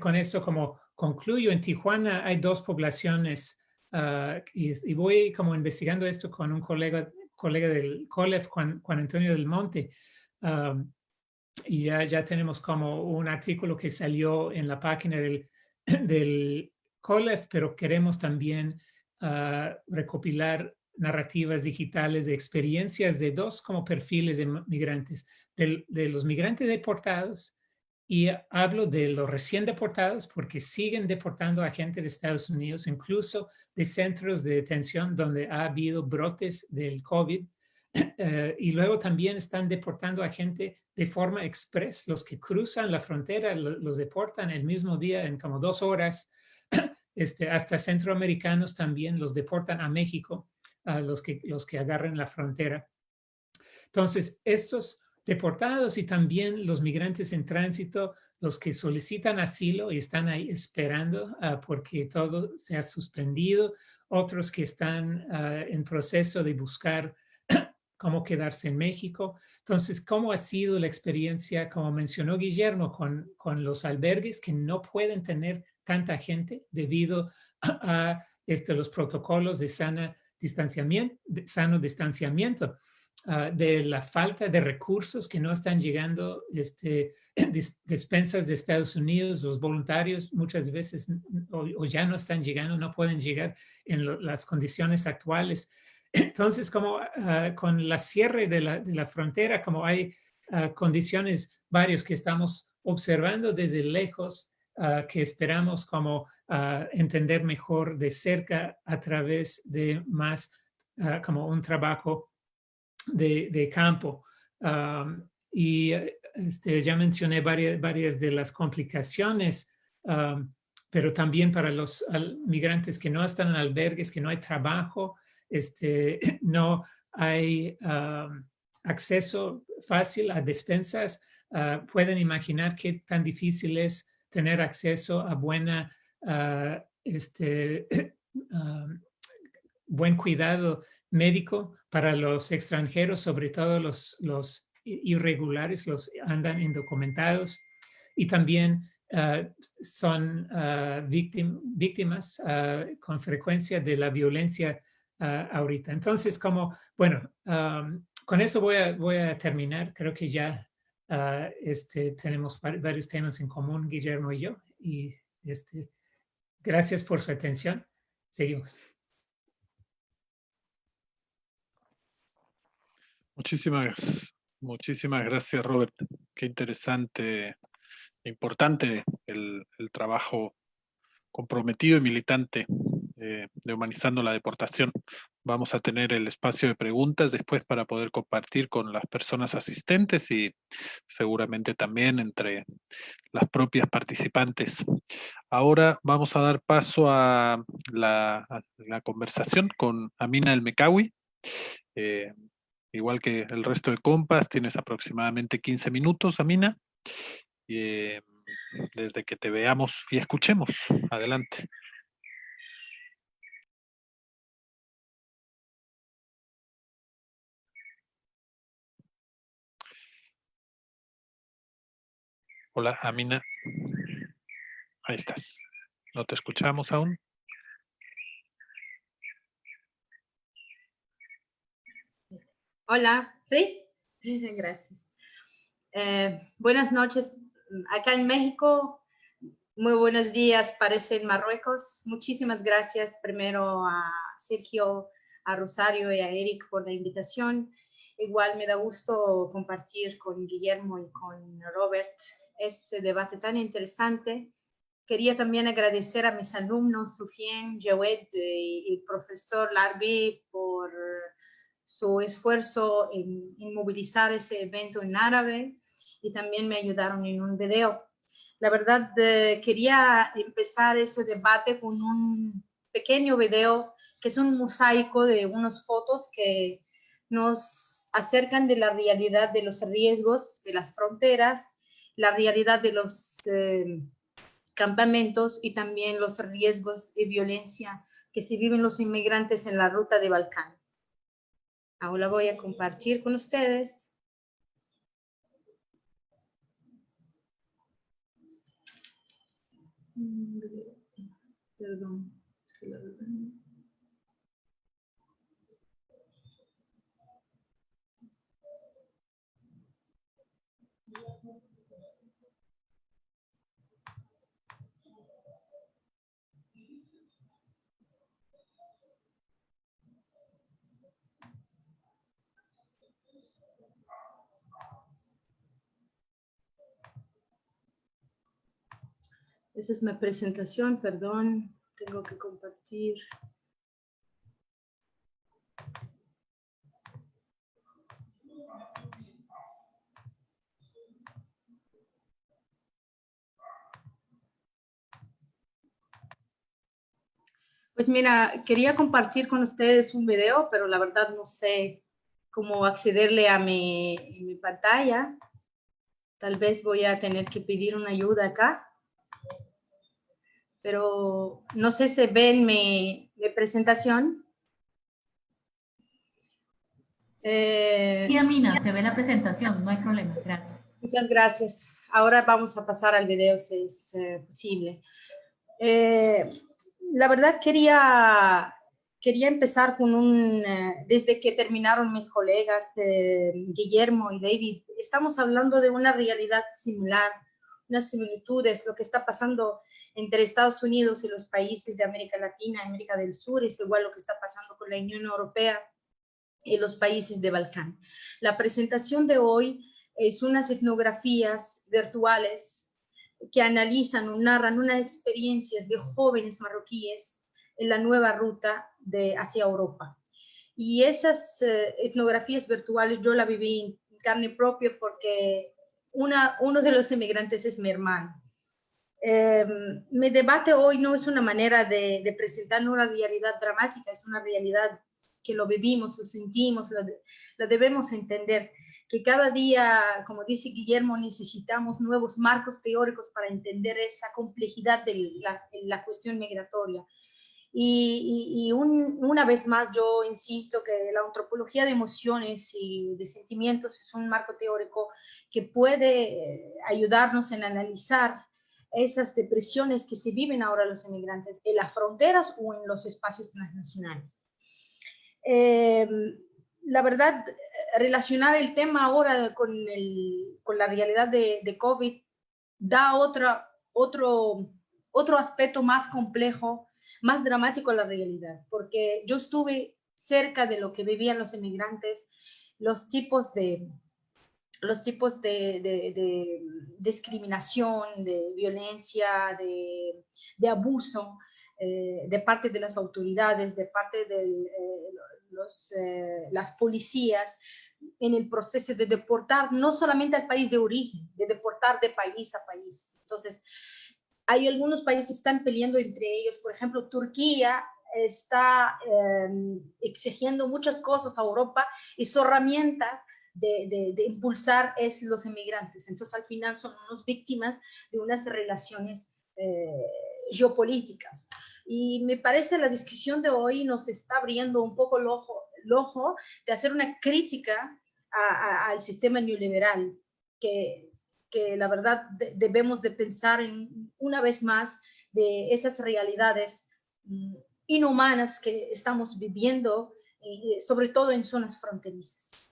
con eso como concluyo, en Tijuana hay 2 poblaciones y voy como investigando esto con un colega del COLEF, Juan Antonio del Monte, y ya tenemos como un artículo que salió en la página del COLEF, pero queremos también recopilar narrativas digitales de experiencias de 2 como perfiles de migrantes, de los migrantes deportados, y hablo de los recién deportados porque siguen deportando a gente de Estados Unidos, incluso de centros de detención donde ha habido brotes del COVID, y luego también están deportando a gente de forma express. Los que cruzan la frontera los deportan el mismo día en como 2 horas. Hasta centroamericanos también los deportan a México, los que agarran la frontera. Entonces, estos deportados y también los migrantes en tránsito, los que solicitan asilo y están ahí esperando porque todo se ha suspendido, otros que están en proceso de buscar cómo quedarse en México. Entonces, ¿cómo ha sido la experiencia, como mencionó Guillermo, con los albergues que no pueden tener tanta gente debido a los protocolos de sano distanciamiento, de la falta de recursos que no están llegando, despensas de Estados Unidos, los voluntarios muchas veces o ya no están llegando, no pueden llegar en las condiciones actuales. Entonces, como con la cierre de la frontera, como hay condiciones varios que estamos observando desde lejos, que esperamos como entender mejor de cerca a través de más como un trabajo de campo. Y ya mencioné varias de las complicaciones, pero también para los migrantes que no están en albergues, que no hay trabajo, no hay acceso fácil a despensas. Pueden imaginar qué tan difícil es tener acceso a buen cuidado médico para los extranjeros, sobre todo los irregulares, los andan indocumentados, y también son víctimas con frecuencia de la violencia ahorita. Entonces, bueno, con eso voy a terminar. Creo que ya tenemos varios temas en común, Guillermo y yo, y gracias por su atención. Seguimos. Muchísimas gracias, Robert. Qué interesante e importante el trabajo comprometido y militante de Humanizando la Deportación. Vamos a tener el espacio de preguntas después para poder compartir con las personas asistentes y seguramente también entre las propias participantes. Ahora vamos a dar paso a la conversación con Amina El Mekawi. Igual que el resto de compas, tienes aproximadamente 15 minutos, Amina, desde que te veamos y escuchemos. Adelante. Hola, Amina. Ahí estás. ¿No te escuchamos aún? Hola, ¿sí? Gracias. Buenas noches. Acá en México, muy buenos días, parece en Marruecos. Muchísimas gracias primero a Sergio, a Rosario y a Eric por la invitación. Igual me da gusto compartir con Guillermo y con Robert este debate tan interesante. Quería también agradecer a mis alumnos, Sufien, Jawed y el profesor Larbi por su esfuerzo en movilizar ese evento en árabe, y también me ayudaron en un video. La verdad, quería empezar ese debate con un pequeño video que es un mosaico de unas fotos que nos acercan de la realidad de los riesgos de las fronteras, la realidad de los campamentos y también los riesgos de violencia que se viven los inmigrantes en la ruta de Balcán. Ahora voy a compartir con ustedes. Perdón. Esa es mi presentación, perdón, tengo que compartir. Pues mira, quería compartir con ustedes un video, pero la verdad no sé cómo accederle a mi pantalla. Tal vez voy a tener que pedir una ayuda acá. Pero no sé si ven mi presentación. Sí, Amina, se ve la presentación, no hay problema, gracias. Muchas gracias. Ahora vamos a pasar al video si es posible. La verdad quería empezar con desde que terminaron mis colegas, Guillermo y David, estamos hablando de una realidad similar, unas similitudes, lo que está pasando entre Estados Unidos y los países de América Latina, América del Sur, es igual lo que está pasando con la Unión Europea y los países de Balcán. La presentación de hoy es unas etnografías virtuales que analizan o narran unas experiencias de jóvenes marroquíes en la nueva ruta hacia Europa. Y esas etnografías virtuales yo la viví en carne propia porque uno de los inmigrantes es mi hermano. Mi debate hoy no es una manera de presentar una realidad dramática, es una realidad que lo vivimos, lo sentimos, lo debemos entender, que cada día, como dice Guillermo, necesitamos nuevos marcos teóricos para entender esa complejidad de la cuestión migratoria. Y una vez más yo insisto que la antropología de emociones y de sentimientos es un marco teórico que puede ayudarnos en analizar esas depresiones que se viven ahora los inmigrantes en las fronteras o en los espacios transnacionales. La verdad, relacionar el tema ahora con la realidad de COVID da otro aspecto más complejo, más dramático a la realidad, porque yo estuve cerca de lo que vivían los inmigrantes, los tipos de discriminación, de violencia, de abuso de parte de las autoridades, de parte de las policías en el proceso de deportar, no solamente al país de origen, de deportar de país a país. Entonces, hay algunos países que están peleando entre ellos, por ejemplo, Turquía está exigiendo muchas cosas a Europa y su herramienta de impulsar es los inmigrantes. Entonces, al final son unas víctimas de unas relaciones geopolíticas. Y me parece la discusión de hoy nos está abriendo un poco el ojo de hacer una crítica al sistema neoliberal, que la verdad debemos de pensar una vez más de esas realidades inhumanas que estamos viviendo, sobre todo en zonas fronterizas.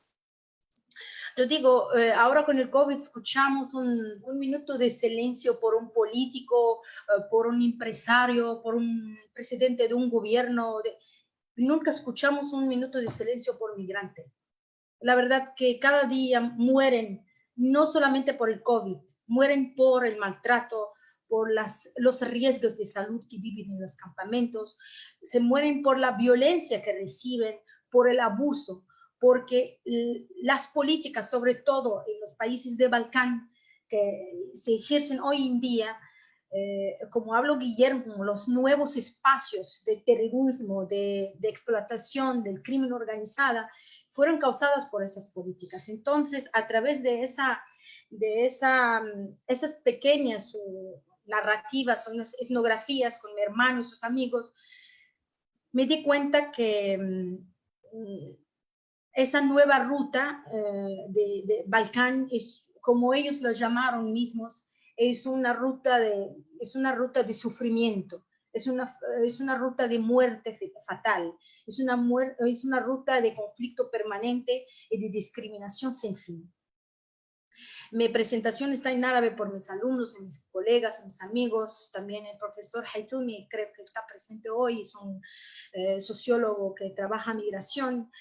Yo digo, ahora con el COVID escuchamos un minuto de silencio por un político, por un empresario, por un presidente de un gobierno. Nunca escuchamos un minuto de silencio por migrante. La verdad que cada día mueren, no solamente por el COVID, mueren por el maltrato, por los riesgos de salud que viven en los campamentos, se mueren por la violencia que reciben, por el abuso, porque las políticas, sobre todo en los países de Balcán, que se ejercen hoy en día, como habló Guillermo, los nuevos espacios de terrorismo, de explotación, del crimen organizada, fueron causadas por esas políticas. Entonces, a través de esas pequeñas narrativas, unas etnografías con mi hermano y sus amigos, me di cuenta que esa nueva ruta de Balcán, es, como ellos lo llamaron mismos, es una ruta de sufrimiento, es una ruta de muerte fatal, es una ruta de conflicto permanente y de discriminación sin fin. Mi presentación está en árabe por mis alumnos, mis colegas, mis amigos, también el profesor Haytumi, creo que está presente hoy, es un sociólogo que trabaja migración.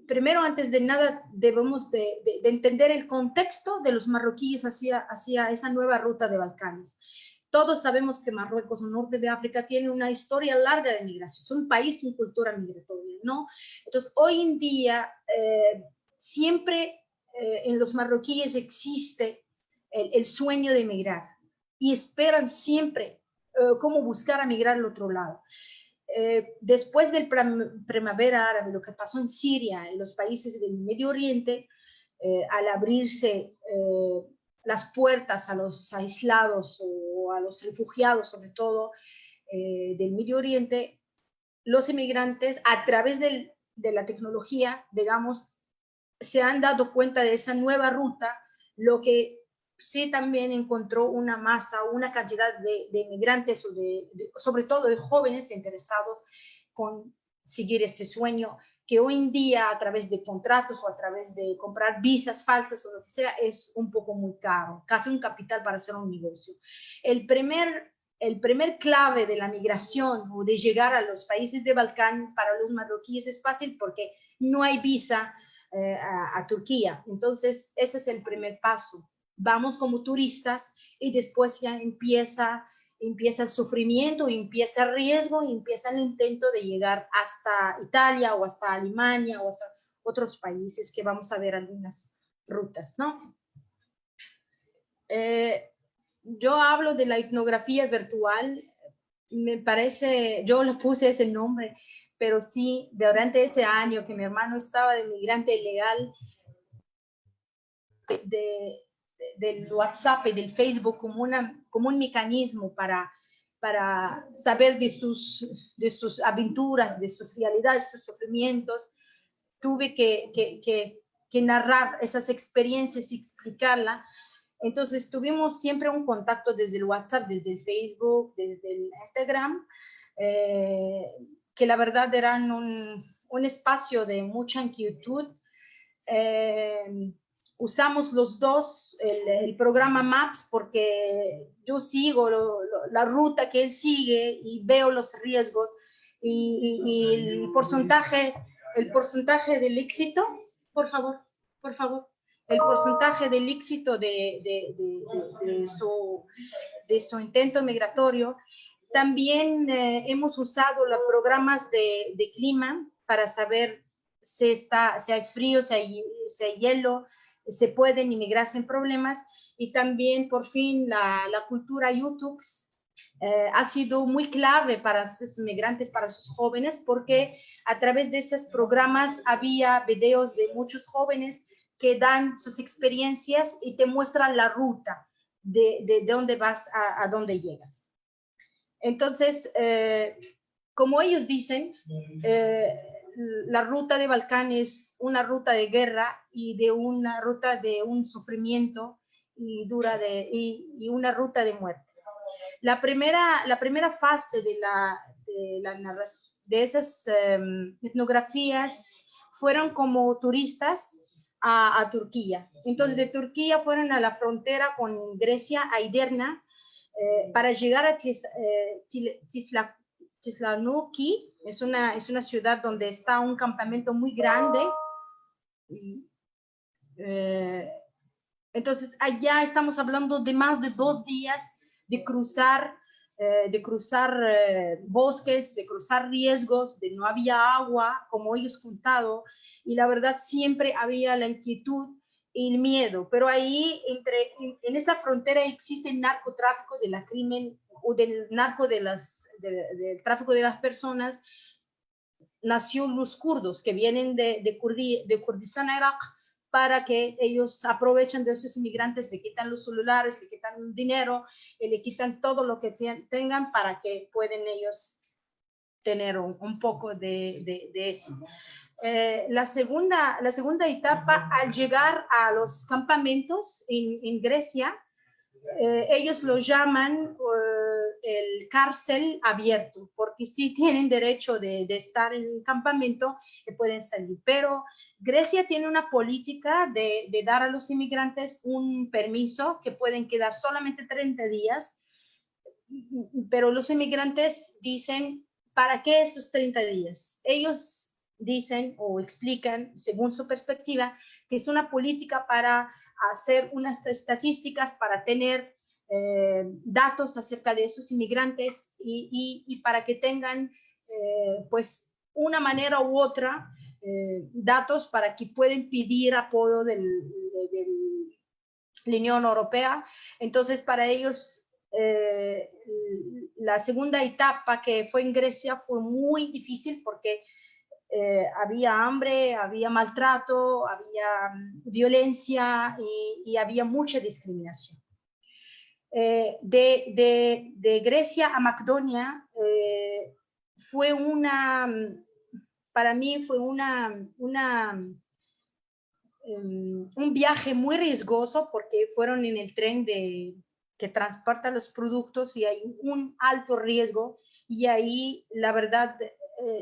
Primero, antes de nada, debemos de entender el contexto de los marroquíes hacia esa nueva ruta de Balcanes. Todos sabemos que Marruecos, el norte de África, tiene una historia larga de migración, es un país con cultura migratoria, ¿no? Entonces, hoy en día, siempre en los marroquíes existe el sueño de emigrar y esperan siempre cómo buscar a migrar al otro lado. Después del primavera árabe, lo que pasó en Siria, en los países del Medio Oriente, al abrirse las puertas a los aislados o a los refugiados, sobre todo del Medio Oriente, los inmigrantes, a través de de la tecnología, digamos, se han dado cuenta de esa nueva ruta, lo que sí también encontró una masa, una cantidad de inmigrantes, sobre todo de jóvenes interesados con seguir ese sueño, que hoy en día a través de contratos o a través de comprar visas falsas o lo que sea, es un poco muy caro, casi un capital para hacer un negocio. El primer clave de la migración o de llegar a los países de Balcán para los marroquíes es fácil porque no hay visa a Turquía. Entonces, ese es el primer paso. Vamos como turistas y después ya empieza el sufrimiento, empieza el riesgo, empieza el intento de llegar hasta Italia o hasta Alemania o hasta otros países que vamos a ver algunas rutas, ¿no? Yo hablo de la etnografía virtual, me parece, yo le puse ese nombre, pero sí, durante ese año que mi hermano estaba de migrante ilegal, del WhatsApp y del Facebook como un mecanismo para saber de sus aventuras, de sus realidades, sus sufrimientos, tuve que narrar esas experiencias y explicarla. Entonces tuvimos siempre un contacto desde el WhatsApp, desde el Facebook, desde el Instagram, que la verdad eran un espacio de mucha inquietud. Usamos los dos el programa Maps porque yo sigo la ruta que él sigue y veo los riesgos y el porcentaje del éxito, por favor, el porcentaje del éxito de su intento migratorio. También hemos usado los programas de clima para saber si hay frío, si hay hielo, se pueden inmigrar sin problemas. Y también, por fin, la cultura YouTube ha sido muy clave para sus inmigrantes, para sus jóvenes, porque a través de esos programas había videos de muchos jóvenes que dan sus experiencias y te muestran la ruta de dónde vas a dónde llegas. Entonces, como ellos dicen, la ruta de Balcán es una ruta de guerra y de una ruta de un sufrimiento y una ruta de muerte. La primera fase de esas etnografías fueron como turistas a Turquía. Entonces, de Turquía fueron a la frontera con Grecia, a Edirne, para llegar a Thessaloniki. Es una ciudad donde está un campamento muy grande. Entonces, allá estamos hablando de más de 2 días de cruzar bosques, de cruzar riesgos, de no había agua, como ellos contado, y la verdad siempre había la inquietud y el miedo, pero ahí en esa frontera existe el narcotráfico de la crimen o del narco del tráfico de las personas. Nació los kurdos que vienen de Kurdistán, Irak, para que ellos aprovechen de esos inmigrantes, le quitan los celulares, le quitan el dinero, le quitan todo lo que tengan para que puedan ellos tener un poco de eso. La segunda etapa, al llegar a los campamentos en Grecia, ellos lo llaman el cárcel abierto, porque sí tienen derecho de estar en el campamento y pueden salir. Pero Grecia tiene una política de dar a los inmigrantes un permiso que pueden quedar solamente 30 días, pero los inmigrantes dicen, ¿para qué esos 30 días? Ellos dicen o explican, según su perspectiva, que es una política para hacer unas estadísticas, para tener datos acerca de esos inmigrantes y para que tengan pues una manera u otra datos para que puedan pedir apoyo de la Unión Europea. Entonces, para ellos la segunda etapa, que fue en Grecia, fue muy difícil porque había hambre, había maltrato, había violencia y había mucha discriminación. De Grecia a Macedonia fue una para mí fue un viaje muy riesgoso porque fueron en el tren que transporta los productos y hay un alto riesgo y ahí la verdad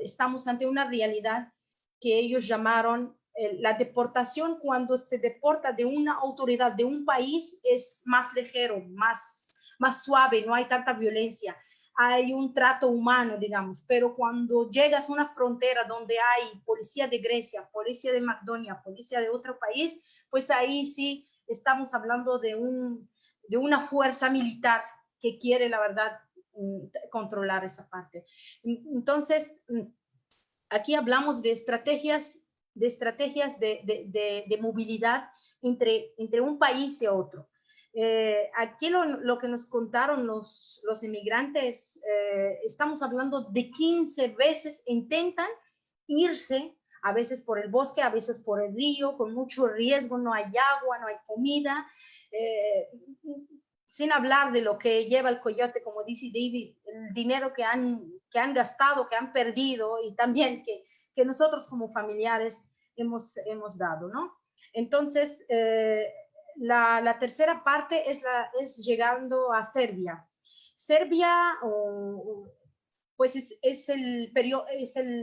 estamos ante una realidad que ellos llamaron la deportación. Cuando se deporta de una autoridad de un país es más ligero, más suave, no hay tanta violencia, hay un trato humano, digamos, pero cuando llegas a una frontera donde hay policía de Grecia, policía de Macedonia, policía de otro país, pues ahí sí estamos hablando de una fuerza militar que quiere, la verdad, controlar esa parte. Entonces, aquí hablamos de estrategias de movilidad entre un país y otro. Aquí lo que nos contaron los inmigrantes, estamos hablando de 15 veces intentan irse, a veces por el bosque, a veces por el río, con mucho riesgo, no hay agua, no hay comida, sin hablar de lo que lleva el coyote, como dice David, el dinero que han gastado, que han perdido y también que nosotros como familiares hemos dado, ¿no? Entonces, la tercera parte es llegando a Serbia. Serbia, pues es el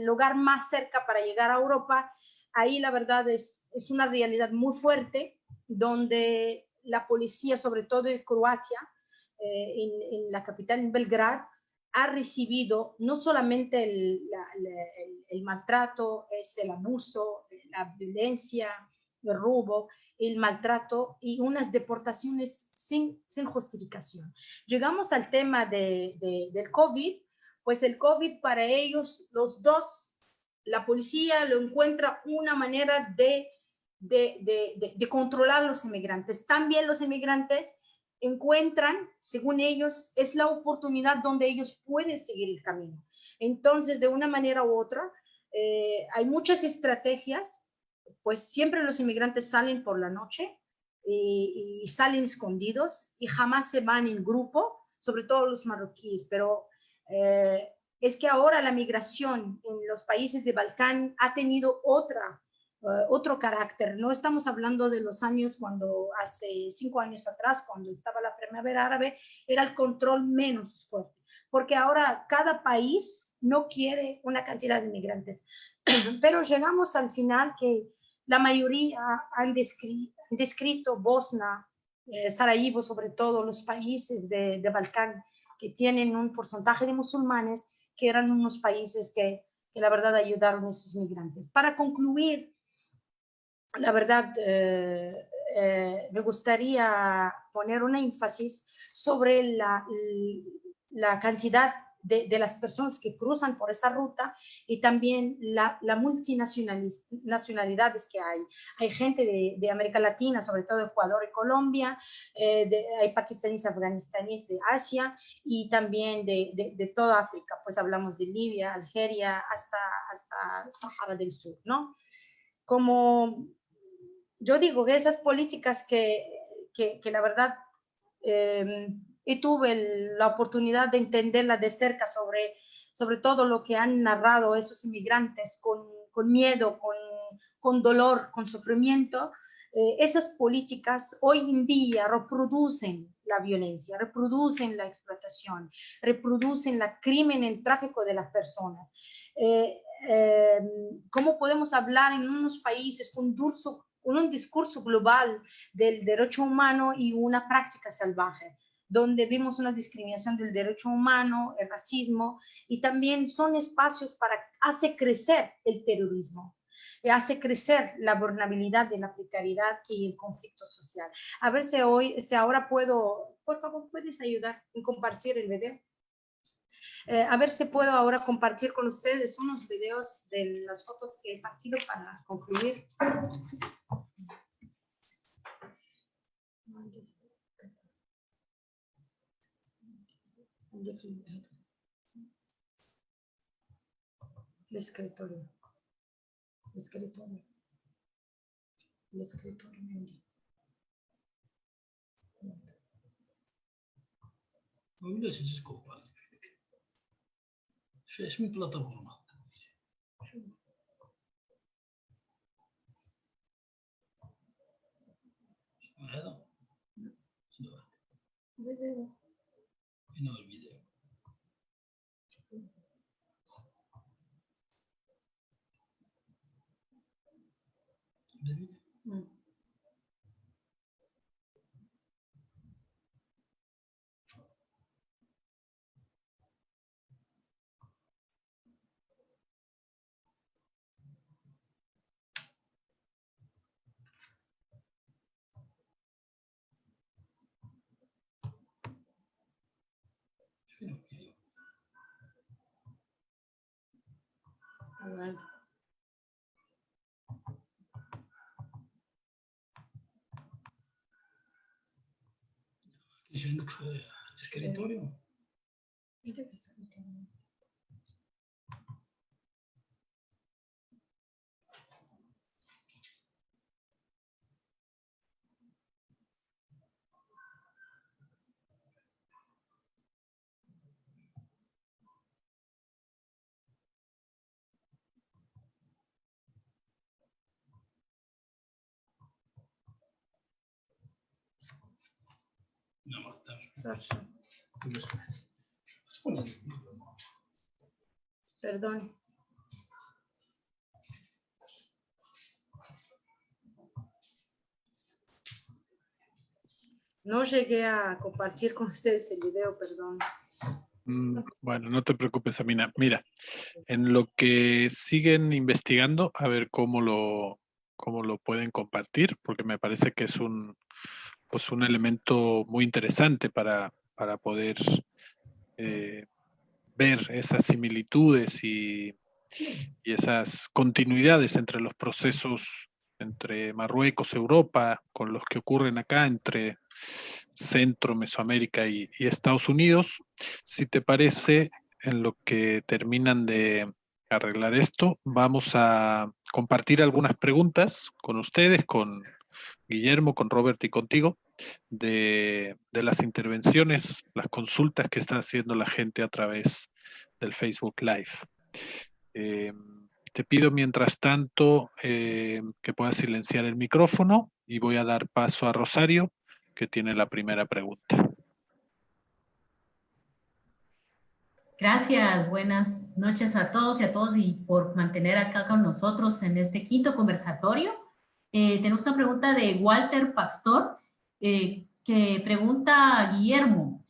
lugar más cerca para llegar a Europa. Ahí la verdad es una realidad muy fuerte, donde la policía, sobre todo de Croacia, en la capital, en Belgrado, ha recibido no solamente el maltrato, es el abuso, la violencia, el robo, el maltrato y unas deportaciones sin justificación. Llegamos al tema del COVID, pues el COVID para ellos, los dos, la policía lo encuentra una manera de controlar a los inmigrantes. También los inmigrantes encuentran, según ellos, es la oportunidad donde ellos pueden seguir el camino. Entonces, de una manera u otra, hay muchas estrategias, pues siempre los inmigrantes salen por la noche y salen escondidos y jamás se van en grupo, sobre todo los marroquíes, pero es que ahora la migración en los países de Balcán ha tenido otro carácter. No estamos hablando de los años cuando hace 5 años atrás, cuando estaba la primavera árabe, era el control menos fuerte, porque ahora cada país no quiere una cantidad de inmigrantes. Pero llegamos al final que la mayoría han descrito Bosnia, Sarajevo, sobre todo los países de Balcán, que tienen un porcentaje de musulmanes, que eran unos países que la verdad ayudaron a esos migrantes. Para concluir, la verdad, me gustaría poner un énfasis sobre la cantidad de las personas que cruzan por esa ruta y también la multinacionalidades que hay. Hay gente de América Latina, sobre todo Ecuador y Colombia, hay pakistaníes, afganistaníes de Asia y también de toda África, pues hablamos de Libia, Algeria, hasta Sahara del Sur, ¿no? Como yo digo que esas políticas que la verdad y tuve la oportunidad de entenderla de cerca sobre todo lo que han narrado esos inmigrantes con miedo, con dolor, con sufrimiento, esas políticas hoy en día reproducen la violencia, reproducen la explotación, reproducen el crimen, el tráfico de las personas. ¿Cómo podemos hablar en unos países con un discurso global del derecho humano y una práctica salvaje, donde vimos una discriminación del derecho humano, el racismo, y también son espacios para hacer crecer el terrorismo, hace crecer la vulnerabilidad de la precariedad y el conflicto social? A ver si ahora puedo, por favor, ¿puedes ayudar en compartir el video? A ver si puedo ahora compartir con ustedes unos videos de las fotos que he partido para concluir. El escritorio. Öyle siz koparsınız. Resmi plataforma. No, el video. Diciendo que fue al escritorio. No, Perdón. No llegué a compartir con ustedes el video, perdón. Bueno, no te preocupes, Amina. Mira, en lo que siguen investigando, a ver cómo lo pueden compartir, porque me parece que es un elemento muy interesante para poder ver esas similitudes y esas continuidades entre los procesos entre Marruecos, Europa, con los que ocurren acá entre Centro, Mesoamérica y Estados Unidos. Si te parece, en lo que terminan de arreglar esto, vamos a compartir algunas preguntas con ustedes, con Guillermo, con Robert y contigo, de las intervenciones, las consultas que está haciendo la gente a través del Facebook Live. Te pido mientras tanto que puedas silenciar el micrófono y voy a dar paso a Rosario, que tiene la primera pregunta. Gracias, buenas noches a todos y por mantener acá con nosotros en este quinto conversatorio. Tenemos una pregunta de Walter Pastor, que pregunta a Guillermo: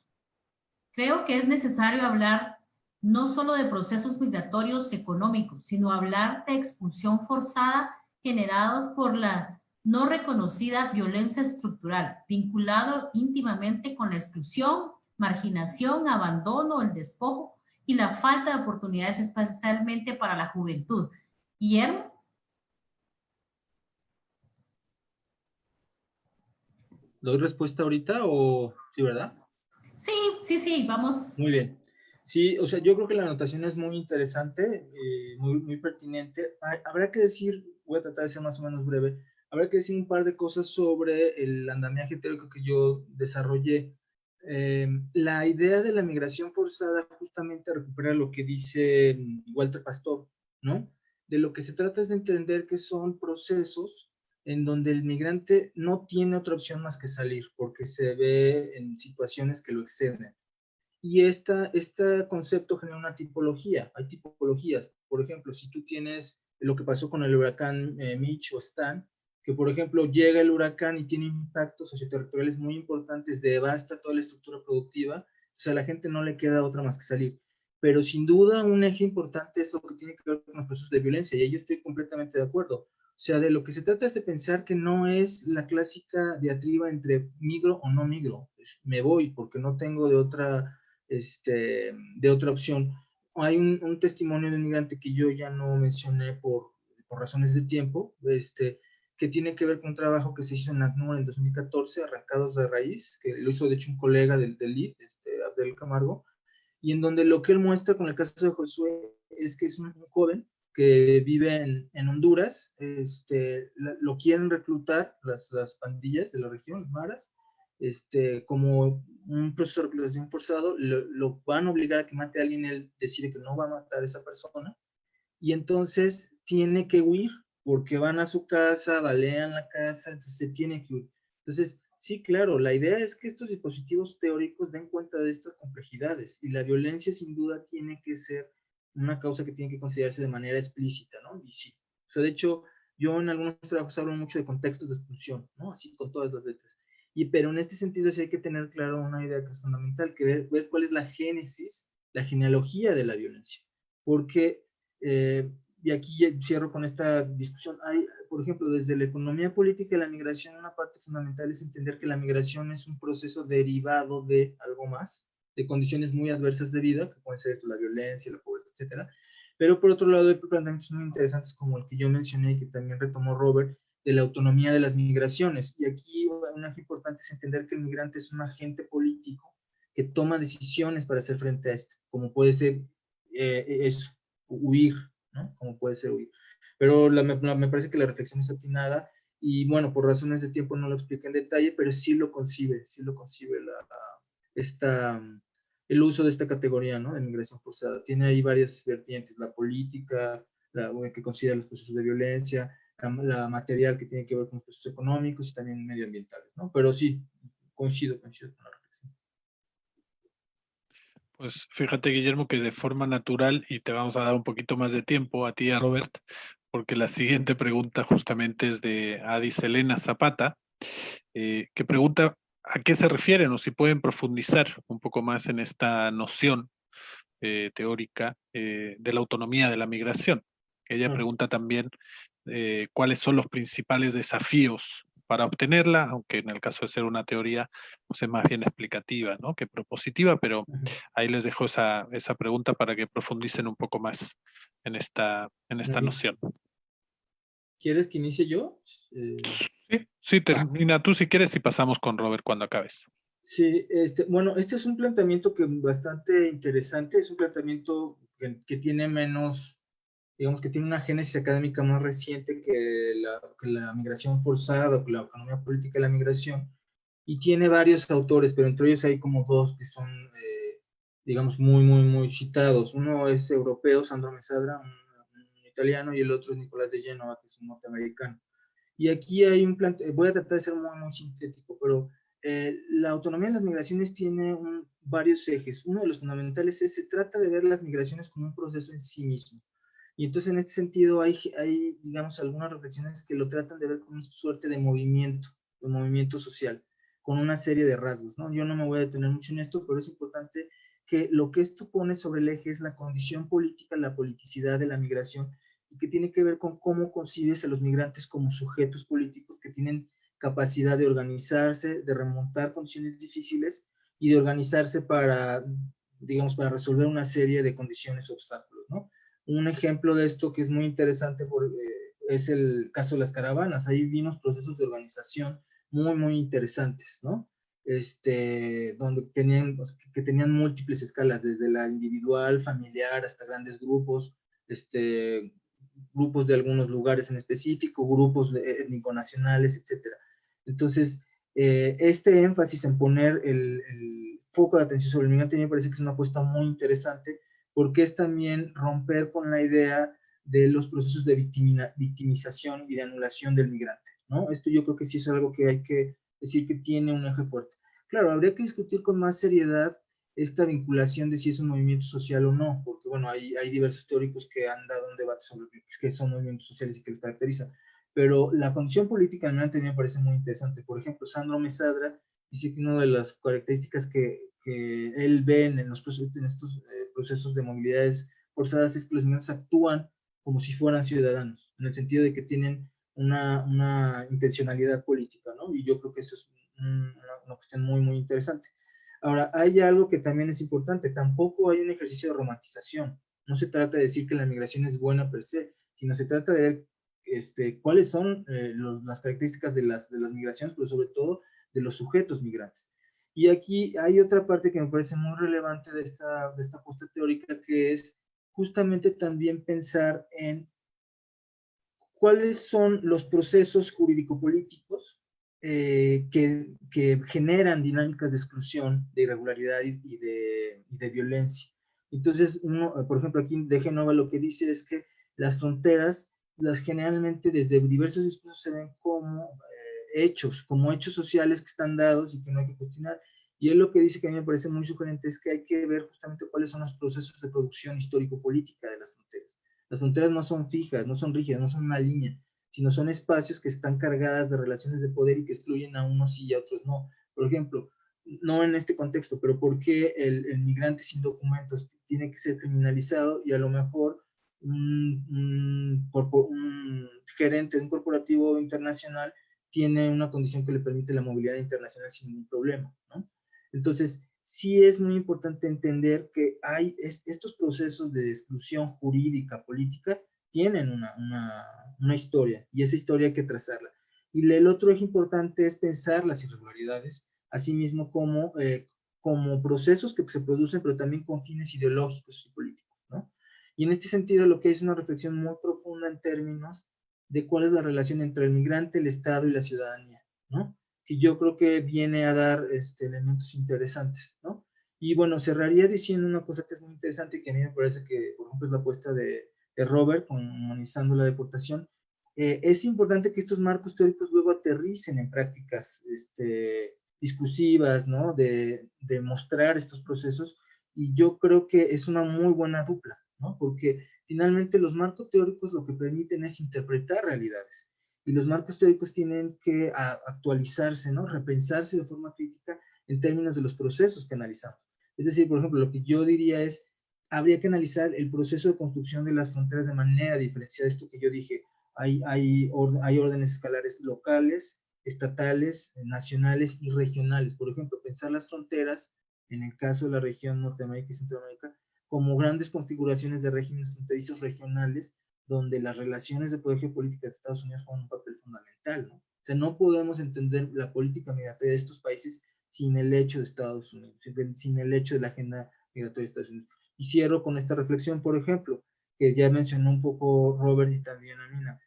creo que es necesario hablar no solo de procesos migratorios económicos, sino hablar de expulsión forzada generados por la no reconocida violencia estructural, vinculado íntimamente con la exclusión, marginación, abandono, el despojo y la falta de oportunidades, especialmente para la juventud. Guillermo. ¿Doy respuesta ahorita o sí, verdad? Sí, vamos. Muy bien. Sí, o sea, yo creo que la anotación es muy interesante, muy pertinente. Habrá que decir, voy a tratar de ser más o menos breve, habrá que decir un par de cosas sobre el andamiaje teórico que yo desarrollé. La idea de la migración forzada justamente recupera lo que dice Walter Pastor, ¿no? De lo que se trata es de entender que son procesos en donde el migrante no tiene otra opción más que salir, porque se ve en situaciones que lo exceden. Y este concepto genera una tipología. Hay tipologías. Por ejemplo, si tú tienes lo que pasó con el huracán Mitch o Stan, que por ejemplo llega el huracán y tiene impactos socioterritoriales muy importantes, devasta toda la estructura productiva, o sea, a la gente no le queda otra más que salir. Pero sin duda un eje importante es lo que tiene que ver con los procesos de violencia, y ahí yo estoy completamente de acuerdo. O sea, de lo que se trata es de pensar que no es la clásica diatriba entre migro o no migro. Me voy porque no tengo de otra opción. Hay un testimonio de un migrante que yo ya no mencioné por razones de tiempo, que tiene que ver con un trabajo que se hizo en ACNUR en 2014, Arrancados de Raíz, que lo hizo de hecho un colega del LID, Abdel Camargo, y en donde lo que él muestra con el caso de Josué es que es un joven que vive en Honduras, lo quieren reclutar las pandillas de la región, las maras, como un proceso de reclutación forzado, lo van a obligar a que mate a alguien, él decide que no va a matar a esa persona, y entonces tiene que huir, porque van a su casa, balean la casa, entonces se tiene que huir. Entonces, Sí, claro, la idea es que estos dispositivos teóricos den cuenta de estas complejidades y la violencia sin duda tiene que ser una causa que tiene que considerarse de manera explícita, ¿no? Y sí, o sea, de hecho, yo en algunos trabajos hablo mucho de contextos de expulsión, ¿no? Así con todas las letras. Pero en este sentido sí hay que tener claro una idea que es fundamental, que ver cuál es la génesis, la genealogía de la violencia. Porque, y aquí cierro con esta discusión, hay, por ejemplo, desde la economía política y la migración, una parte fundamental es entender que la migración es un proceso derivado de algo más, de condiciones muy adversas de vida, que pueden ser esto, la violencia, la pobreza, etcétera. Pero por otro lado, hay planteamientos muy interesantes como el que yo mencioné y que también retomó Robert, de la autonomía de las migraciones. Y aquí un eje importante es entender que el migrante es un agente político que toma decisiones para hacer frente a esto, como puede ser eso, huir, ¿no? Como puede ser huir. Pero me parece que la reflexión es atinada y bueno, por razones de tiempo no lo expliqué en detalle, pero sí lo concibe el uso de esta categoría, ¿no? De migración forzada. Tiene ahí varias vertientes, la política, que considera los procesos de violencia, la material que tiene que ver con procesos económicos y también medioambientales, ¿no? Pero sí, coincido con la reflexión. Pues fíjate, Guillermo, que de forma natural, y te vamos a dar un poquito más de tiempo a ti y a Robert, porque la siguiente pregunta justamente es de Adis Elena Zapata, que pregunta a qué se refieren o si pueden profundizar un poco más en esta noción teórica de la autonomía de la migración. Ella pregunta también cuáles son los principales desafíos para obtenerla, aunque en el caso de ser una teoría, pues es más bien explicativa, ¿no? Que propositiva, pero ahí les dejo esa pregunta para que profundicen un poco más en esta noción. ¿Quieres que inicie yo? Sí, termina tú si quieres y pasamos con Robert cuando acabes. Sí, bueno, este es un planteamiento que bastante interesante, es un planteamiento que tiene menos, digamos que tiene una génesis académica más reciente que la migración forzada o que la economía política de la migración, y tiene varios autores, pero entre ellos hay como dos que son, digamos, muy citados. Uno es europeo, Sandro Mesadra, un italiano, y el otro es Nicolás de Génova, que es un norteamericano. Y aquí hay voy a tratar de ser muy sintético, pero la autonomía de las migraciones tiene varios ejes. Uno de los fundamentales se trata de ver las migraciones como un proceso en sí mismo. Y entonces en este sentido hay, digamos, algunas reflexiones que lo tratan de ver como una suerte de movimiento social, con una serie de rasgos, ¿no? Yo no me voy a detener mucho en esto, pero es importante que lo que esto pone sobre el eje es la condición política, la politicidad de la migración, y que tiene que ver con cómo concibes a los migrantes como sujetos políticos que tienen capacidad de organizarse, de remontar condiciones difíciles y de organizarse para, digamos, para resolver una serie de condiciones o obstáculos, ¿no? Un ejemplo de esto que es muy interesante es el caso de las caravanas. Ahí vimos procesos de organización muy interesantes, ¿no? Donde tenían múltiples escalas, desde la individual, familiar, hasta grandes grupos, grupos de algunos lugares en específico, grupos étnico-nacionales, etc. Entonces, este énfasis en poner el foco de atención sobre el migrante me parece que es una apuesta muy interesante, porque es también romper con la idea de los procesos de victimización y de anulación del migrante, ¿no? Esto yo creo que sí es algo que hay que decir que tiene un eje fuerte. Claro, habría que discutir con más seriedad esta vinculación de si es un movimiento social o no, porque bueno, hay diversos teóricos que han dado un debate sobre qué son movimientos sociales y qué los caracteriza, pero la condición política del migrante me parece muy interesante. Por ejemplo, Sandro Mesadra dice que una de las características que él ve en estos procesos de movilidades forzadas es que los migrantes actúan como si fueran ciudadanos, en el sentido de que tienen una intencionalidad política, ¿no? Y yo creo que eso es una cuestión muy interesante. Ahora, hay algo que también es importante, tampoco hay un ejercicio de romantización. No se trata de decir que la migración es buena per se, sino se trata de ver cuáles son las características de las migraciones, pero sobre todo de los sujetos migrantes. Y aquí hay otra parte que me parece muy relevante de esta apuesta teórica, que es justamente también pensar en cuáles son los procesos jurídico-políticos que generan dinámicas de exclusión, de irregularidad y de violencia. Entonces, por ejemplo, aquí de Génova lo que dice es que las fronteras, generalmente desde diversos discursos se ven como hechos, como hechos sociales que están dados y que no hay que cuestionar. Y él lo que dice, que a mí me parece muy sugerente, es que hay que ver justamente cuáles son los procesos de producción histórico-política de las fronteras. Las fronteras no son fijas, no son rígidas, no son una línea, sino son espacios que están cargadas de relaciones de poder y que excluyen a unos sí y a otros no. Por ejemplo, no en este contexto, pero ¿por qué el migrante sin documentos tiene que ser criminalizado y a lo mejor un gerente de un corporativo internacional tiene una condición que le permite la movilidad internacional sin ningún problema, ¿no? Entonces, sí es muy importante entender que hay estos procesos de exclusión jurídica, política, tienen una historia, y esa historia hay que trazarla. Y el otro eje importante es pensar las irregularidades, asimismo como procesos que se producen, pero también con fines ideológicos y políticos, ¿no? Y en este sentido, lo que es una reflexión muy profunda en términos de cuál es la relación entre el migrante, el Estado y la ciudadanía, ¿no? Que yo creo que viene a dar elementos interesantes, ¿no? Y bueno, cerraría diciendo una cosa que es muy interesante y que a mí me parece que, por ejemplo, es la apuesta de Robert, humanizando la deportación. Es importante que estos marcos teóricos luego aterricen en prácticas discursivas, ¿no? De mostrar estos procesos, y yo creo que es una muy buena dupla, ¿no? Porque finalmente los marcos teóricos lo que permiten es interpretar realidades, y los marcos teóricos tienen que actualizarse, ¿no? Repensarse de forma crítica en términos de los procesos que analizamos. Es decir, por ejemplo, lo que yo diría es, habría que analizar el proceso de construcción de las fronteras de manera diferenciada. Esto que yo dije, hay órdenes escalares locales, estatales, nacionales y regionales. Por ejemplo, pensar las fronteras, en el caso de la región Norteamérica y Centroamérica, como grandes configuraciones de regímenes fronterizos regionales, donde las relaciones de poder geopolítica de Estados Unidos juegan un papel fundamental, ¿no? O sea, no podemos entender la política migratoria de estos países sin el hecho de Estados Unidos, sin el hecho de la agenda migratoria de Estados Unidos. Y cierro con esta reflexión, por ejemplo, que ya mencionó un poco Robert y también Amina.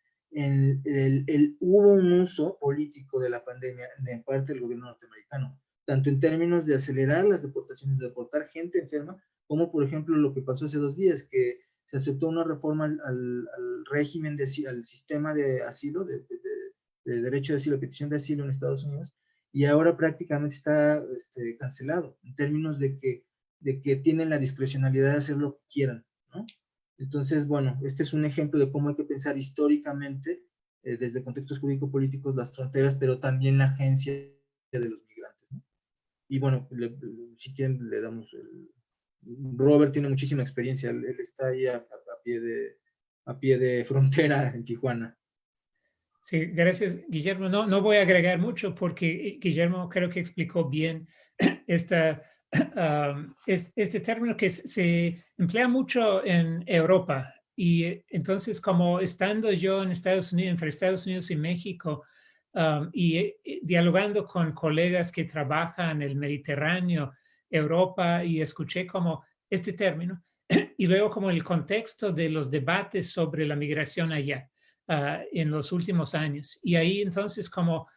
Hubo un uso político de la pandemia de parte del gobierno norteamericano, tanto en términos de acelerar las deportaciones, de deportar gente enferma, como por ejemplo lo que pasó hace 2 días, que se aceptó una reforma al régimen, al sistema de asilo, de derecho de asilo, petición de asilo en Estados Unidos, y ahora prácticamente está cancelado, en términos de que tienen la discrecionalidad de hacer lo que quieran, ¿no? Entonces, bueno, este es un ejemplo de cómo hay que pensar históricamente, desde contextos jurídico-políticos, las fronteras, pero también la agencia de los migrantes, ¿no? Y bueno, si quieren le damos Robert tiene muchísima experiencia, él está ahí a pie de frontera en Tijuana. Sí, gracias, Guillermo. No voy a agregar mucho porque Guillermo creo que explicó bien este término que se emplea mucho en Europa. Y entonces, como estando yo en Estados Unidos, entre Estados Unidos y México, y dialogando con colegas que trabajan en el Mediterráneo, Europa, y escuché como este término, y luego como el contexto de los debates sobre la migración allá en los últimos años. Y ahí entonces como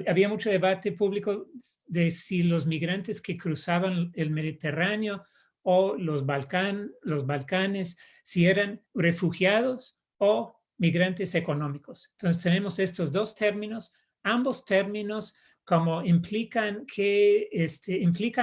había mucho debate público de si los migrantes que cruzaban el Mediterráneo o los Balcanes, si eran refugiados o migrantes económicos. Entonces tenemos estos dos términos, ambos términos como implican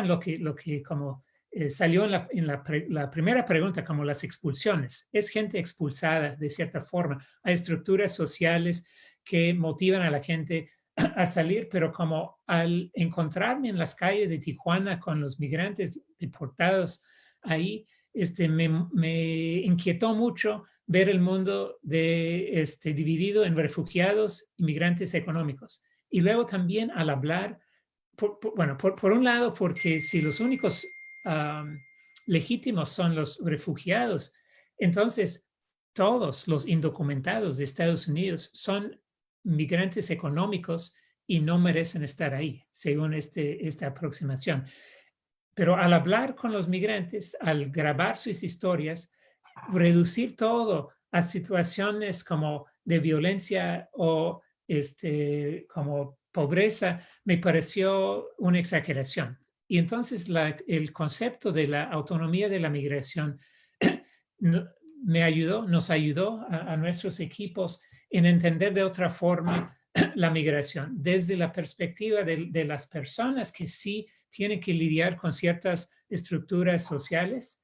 lo que como salió en la primera pregunta, como las expulsiones. Es gente expulsada de cierta forma. Hay estructuras sociales que motivan a la gente a salir, pero como al encontrarme en las calles de Tijuana con los migrantes deportados ahí, me inquietó mucho ver el mundo dividido en refugiados y migrantes económicos. Y luego también al hablar, por un lado, porque si los únicos legítimos son los refugiados, entonces todos los indocumentados de Estados Unidos son migrantes económicos y no merecen estar ahí, según esta aproximación. Pero al hablar con los migrantes, al grabar sus historias, reducir todo a situaciones como de violencia o como pobreza, me pareció una exageración. Y entonces el concepto de la autonomía de la migración nos ayudó a nuestros equipos en entender de otra forma la migración desde la perspectiva de las personas que sí tienen que lidiar con ciertas estructuras sociales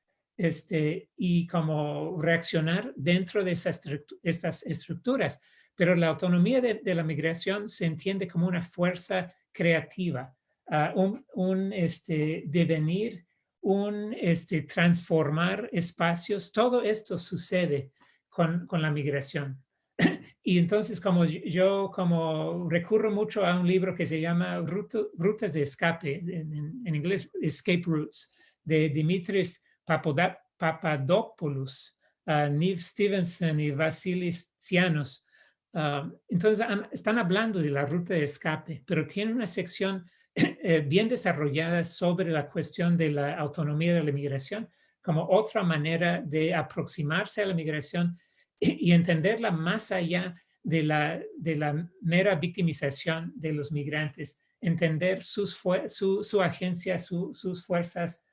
y como reaccionar dentro de estas estructuras. Pero la autonomía de la migración se entiende como una fuerza creativa, un devenir, transformar espacios. Todo esto sucede con la migración. Y entonces como yo recurro mucho a un libro que se llama Rutas de Escape, en inglés Escape Routes, de Dimitris Papadopoulos, Niv Stevenson y Vasilis Tsianos. Entonces están hablando de la ruta de escape, pero tienen una sección bien desarrollada sobre la cuestión de la autonomía de la migración como otra manera de aproximarse a la migración y entenderla más allá de la mera victimización de los migrantes, entender su agencia, sus fuerzas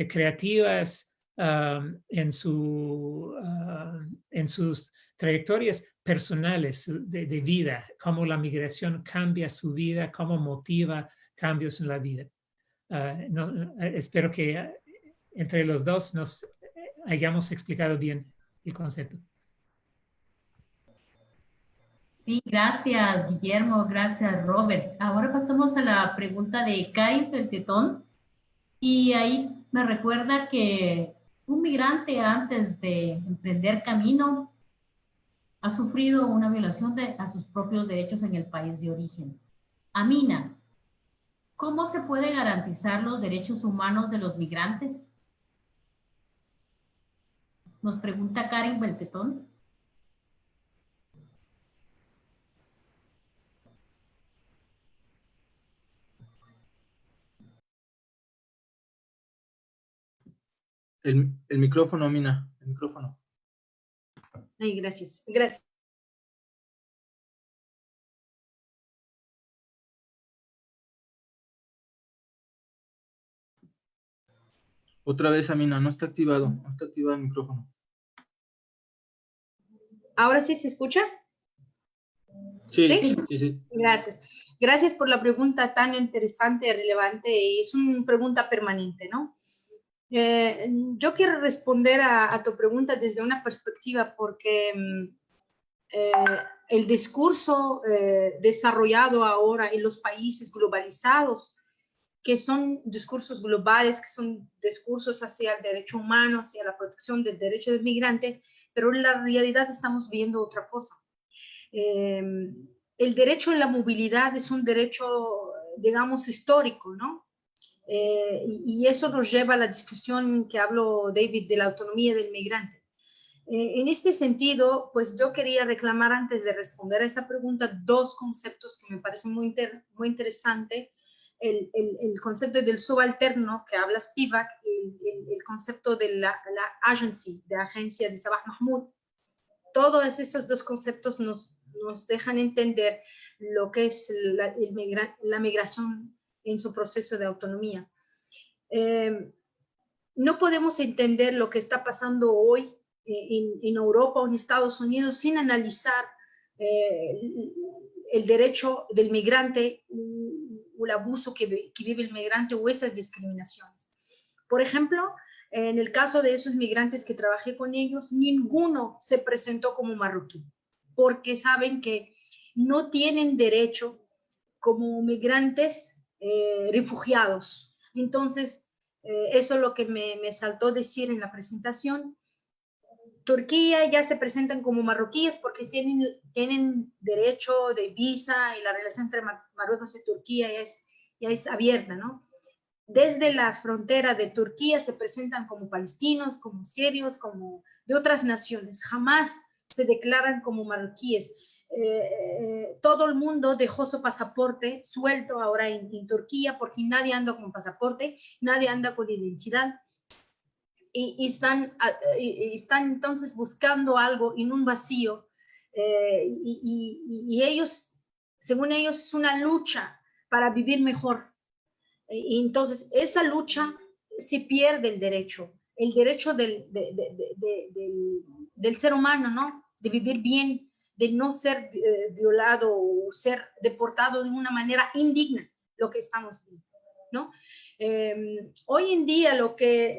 creativas en sus trayectorias personales de vida, cómo la migración cambia su vida, cómo motiva cambios en la vida. Espero que entre los dos nos hayamos explicado bien el concepto. Sí, gracias Guillermo, gracias Robert. Ahora pasamos a la pregunta de Kai Peltetón, y ahí me recuerda que un migrante antes de emprender camino ha sufrido una violación a sus propios derechos en el país de origen. Amina, ¿cómo se puede garantizar los derechos humanos de los migrantes? Nos pregunta Karen Beltetón. El micrófono, Amina, el micrófono. Ay, gracias. Gracias. Otra vez, Amina, no está activado el micrófono. ¿Ahora sí se escucha? Sí. Gracias. Gracias por la pregunta tan interesante, relevante, y es una pregunta permanente, ¿no? Yo quiero responder a tu pregunta desde una perspectiva porque el discurso desarrollado ahora en los países globalizados, que son discursos globales, que son discursos hacia el derecho humano, hacia la protección del derecho del migrante, pero en la realidad estamos viendo otra cosa. El derecho a la movilidad es un derecho, digamos, histórico, ¿no? Y eso nos lleva a la discusión que habló David de la autonomía del migrante. En este sentido, pues yo quería reclamar antes de responder a esa pregunta dos conceptos que me parecen muy interesantes. El concepto del subalterno que habla Spivak, el concepto de la agency, de agencia de Sabah Mahmoud. Todos esos dos conceptos nos dejan entender lo que es la migración en su proceso de autonomía. No podemos entender lo que está pasando hoy en Europa o en Estados Unidos sin analizar el derecho del migrante o el abuso que vive el migrante o esas discriminaciones. Por ejemplo, en el caso de esos migrantes que trabajé con ellos, ninguno se presentó como marroquí, porque saben que no tienen derecho como migrantes refugiados. Entonces, eso es lo que me saltó decir en la presentación. Turquía ya se presentan como marroquíes porque tienen derecho de visa y la relación entre Marruecos y Turquía ya es abierta, ¿no? Desde la frontera de Turquía se presentan como palestinos, como sirios, como de otras naciones. Jamás se declaran como marroquíes. Todo el mundo dejó su pasaporte suelto ahora en Turquía porque nadie anda con pasaporte, nadie anda con identidad. Y están entonces buscando algo en un vacío. Y ellos, según ellos, es una lucha para vivir mejor. Y entonces esa lucha se pierde el derecho del ser humano, ¿no? De vivir bien de no ser violado o ser deportado de una manera indigna, lo que estamos viendo, ¿no? Hoy en día lo que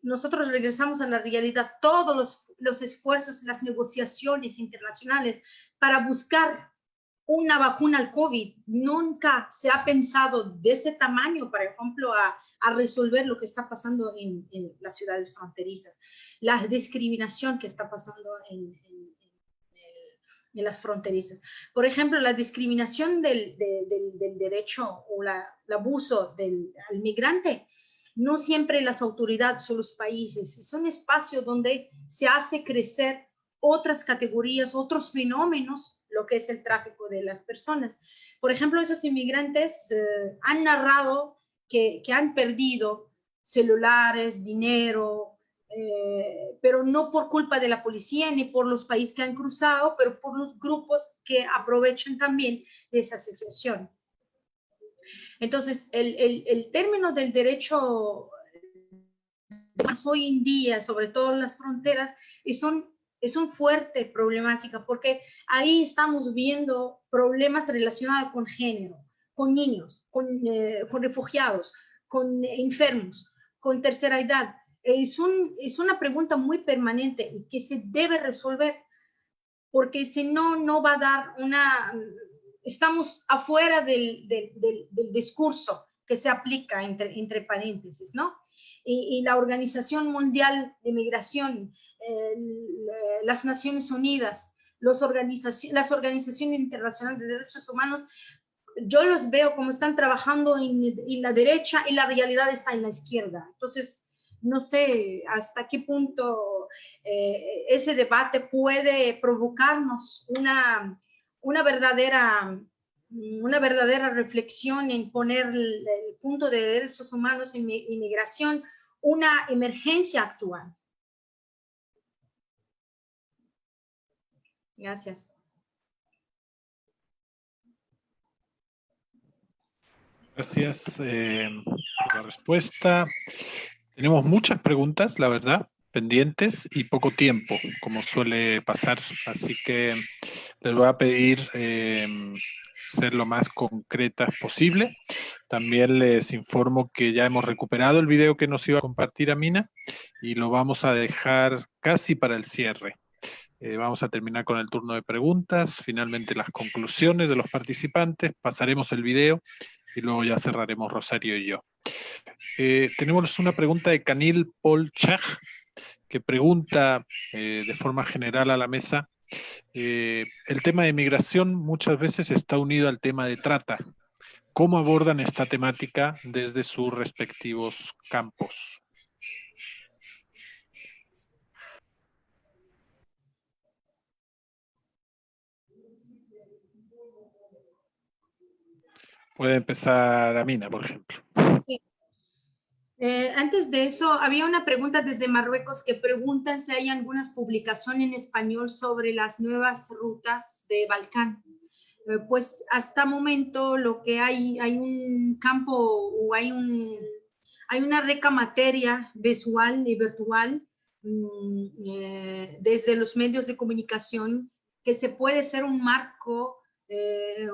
nosotros regresamos a la realidad, todos los esfuerzos, las negociaciones internacionales para buscar una vacuna al COVID, nunca se ha pensado de ese tamaño, por ejemplo, a resolver lo que está pasando en las ciudades fronterizas, la discriminación que está pasando en las fronterizas. Por ejemplo, la discriminación del derecho o el abuso al migrante, no siempre las autoridades o los países, es un espacio donde se hace crecer otras categorías, otros fenómenos, lo que es el tráfico de las personas. Por ejemplo, esos inmigrantes han narrado que han perdido celulares, dinero, pero no por culpa de la policía ni por los países que han cruzado, pero por los grupos que aprovechan también de esa situación. Entonces, el término del derecho hoy en día, sobre todo en las fronteras, es un fuerte problemática, porque ahí estamos viendo problemas relacionados con género, con niños, con refugiados, con enfermos, con tercera edad. Es una pregunta muy permanente que se debe resolver, porque si no, no va a dar estamos afuera del discurso que se aplica entre paréntesis, ¿no? Y la Organización Mundial de Migración, las Naciones Unidas, las organizaciones internacionales de derechos humanos, yo los veo como están trabajando en la derecha y la realidad está en la izquierda. Entonces, no sé hasta qué punto ese debate puede provocarnos una verdadera reflexión en poner el punto de derechos humanos en inmigración una emergencia actual. Gracias. Gracias por la respuesta. Tenemos muchas preguntas, la verdad, pendientes y poco tiempo, como suele pasar. Así que les voy a pedir ser lo más concretas posible. También les informo que ya hemos recuperado el video que nos iba a compartir Amina y lo vamos a dejar casi para el cierre. Vamos a terminar con el turno de preguntas, finalmente las conclusiones de los participantes, pasaremos el video y luego ya cerraremos Rosario y yo. Tenemos una pregunta de Canil Polchag, que pregunta de forma general a la mesa, el tema de migración muchas veces está unido al tema de trata. ¿Cómo abordan esta temática desde sus respectivos campos? Puede empezar Amina, por ejemplo. Sí. Antes de eso, había una pregunta desde Marruecos que preguntan si hay algunas publicaciones en español sobre las nuevas rutas de Balcán. Pues hasta el momento lo que hay un campo o hay una rica materia visual y virtual desde los medios de comunicación que se puede ser un marco,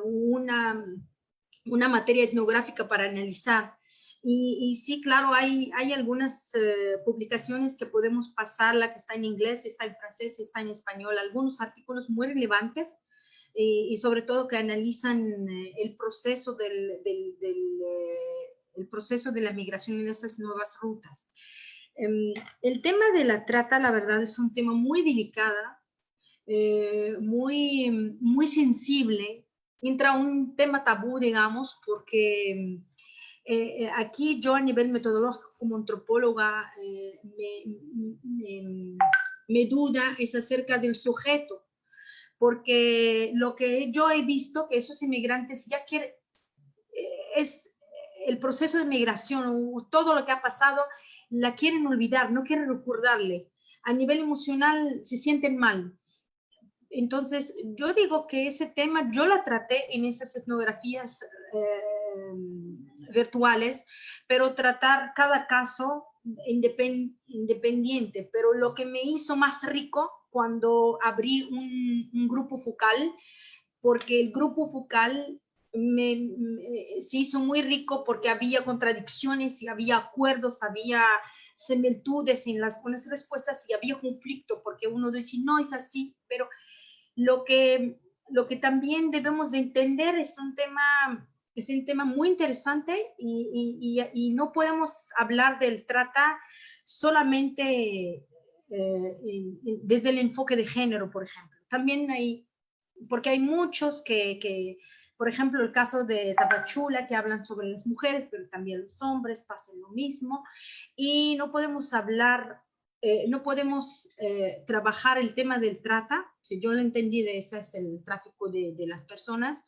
una materia etnográfica para analizar. Y sí, claro, hay algunas publicaciones que podemos pasar, la que está en inglés, está en francés, está en español, algunos artículos muy relevantes y sobre todo que analizan el proceso el proceso de la migración en estas nuevas rutas. El tema de la trata, la verdad, es un tema muy delicado, muy sensible, entra un tema tabú, digamos, porque aquí yo a nivel metodológico como antropóloga me duda es acerca del sujeto, porque lo que yo he visto que esos inmigrantes ya quieren, es el proceso de migración, todo lo que ha pasado, la quieren olvidar, no quieren recordarle. A nivel emocional se sienten mal. Entonces, yo digo que ese tema yo la traté en esas etnografías virtuales, pero tratar cada caso independiente. Pero lo que me hizo más rico cuando abrí un grupo focal, porque el grupo focal se hizo muy rico porque había contradicciones y había acuerdos, había similitudes en las respuestas y había conflicto, porque uno dice, no es así, pero lo que también debemos de entender es un tema muy interesante y no podemos hablar del trata solamente desde el enfoque de género, por ejemplo. También porque hay muchos que, por ejemplo, el caso de Tapachula, que hablan sobre las mujeres, pero también los hombres pasan lo mismo, y no podemos hablar, no podemos trabajar el tema del trata, si yo lo entendí de ese es el tráfico de las personas,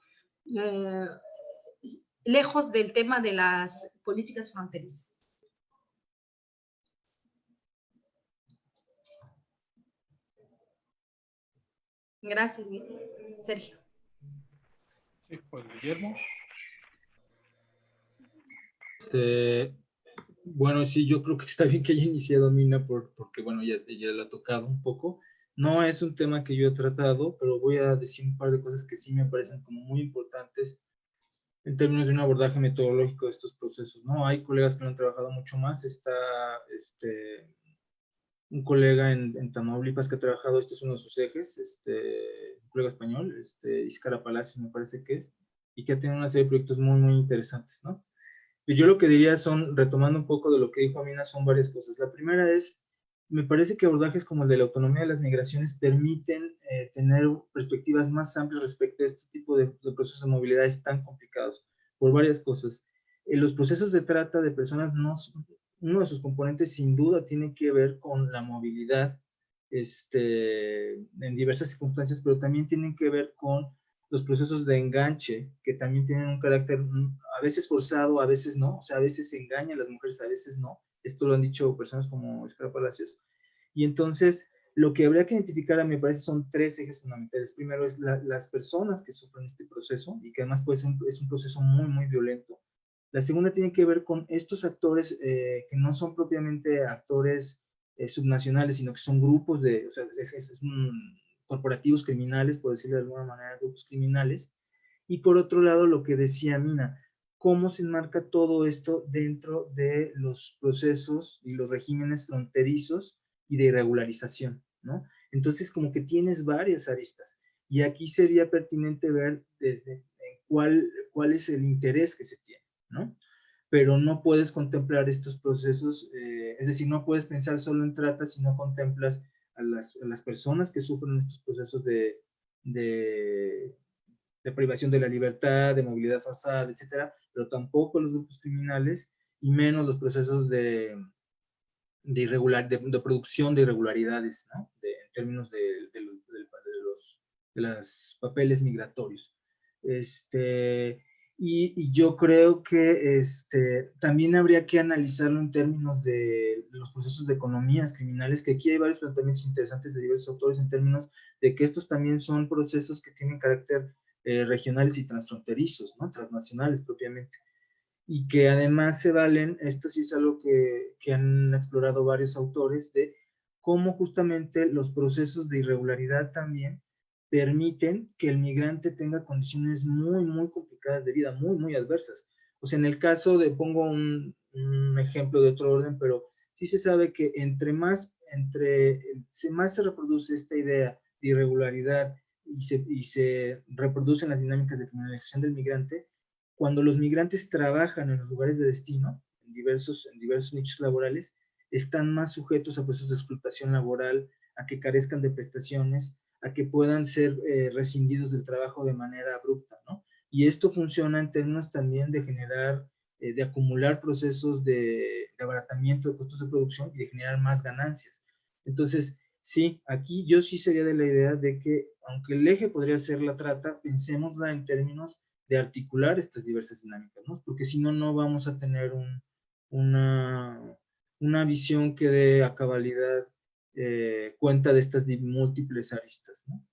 lejos del tema de las políticas fronterizas. Gracias, Sergio. Sí, pues Guillermo. Bueno, sí, yo creo que está bien que haya iniciado Mina porque, bueno, ya la ha tocado un poco. No es un tema que yo he tratado, pero voy a decir un par de cosas que sí me parecen como muy importantes en términos de un abordaje metodológico de estos procesos, ¿no? Hay colegas que lo han trabajado mucho más. Está un colega en Tamaulipas que ha trabajado, este es uno de sus ejes, un colega español, Iscara Palacios me parece que es, y que ha tenido una serie de proyectos muy, muy interesantes, ¿no? Y yo lo que diría son, retomando un poco de lo que dijo Amina, son varias cosas. La primera es, me parece que abordajes como el de la autonomía de las migraciones permiten tener perspectivas más amplias respecto a este tipo de procesos de movilidad tan complicados, por varias cosas. Los procesos de trata de personas, uno de sus componentes sin duda tiene que ver con la movilidad en diversas circunstancias, pero también tienen que ver con los procesos de enganche, que también tienen un carácter a veces forzado, a veces no, o sea, a veces se engañan las mujeres, a veces no. Esto lo han dicho personas como Iscara Palacios. Y entonces, lo que habría que identificar, me parece, son tres ejes fundamentales. Primero es las personas que sufren este proceso, y que además es un proceso muy, muy violento. La segunda tiene que ver con estos actores que no son propiamente actores subnacionales, sino que son grupos de, o sea, corporativos criminales, por decirlo de alguna manera, grupos criminales. Y por otro lado, lo que decía Mina, cómo se enmarca todo esto dentro de los procesos y los regímenes fronterizos y de irregularización, ¿no? Entonces, como que tienes varias aristas. Y aquí sería pertinente ver desde cuál es el interés que se tiene, ¿no? Pero no puedes contemplar estos procesos, es decir, no puedes pensar solo en trata si no contemplas a las personas que sufren estos procesos de privación de la libertad, de movilidad forzada, etcétera, pero tampoco los grupos criminales y menos los procesos de producción de irregularidades, ¿no? En términos de los papeles migratorios. Y yo creo que también habría que analizarlo en términos de los procesos de economías criminales, que aquí hay varios planteamientos interesantes de diversos autores en términos de que estos también son procesos que tienen carácter regionales y transfronterizos, ¿no? Transnacionales propiamente. Y que además se valen, esto sí es algo que han explorado varios autores, de cómo justamente los procesos de irregularidad también permiten que el migrante tenga condiciones muy, muy complicadas de vida, muy, muy adversas. O sea, en el caso de, pongo un ejemplo de otro orden, pero sí se sabe que más se reproduce esta idea de irregularidad y se reproducen las dinámicas de criminalización del migrante, cuando los migrantes trabajan en los lugares de destino, en diversos nichos laborales, están más sujetos a procesos de explotación laboral, a que carezcan de prestaciones, a que puedan ser rescindidos del trabajo de manera abrupta, ¿no? Y esto funciona en términos también de generar, de acumular procesos de abaratamiento de costos de producción y de generar más ganancias. Entonces, sí, aquí yo sí sería de la idea de que, aunque el eje podría ser la trata, pensémosla en términos de articular estas diversas dinámicas, ¿no? Porque si no, no vamos a tener una visión que dé a cabalidad cuenta de estas múltiples aristas, ¿no?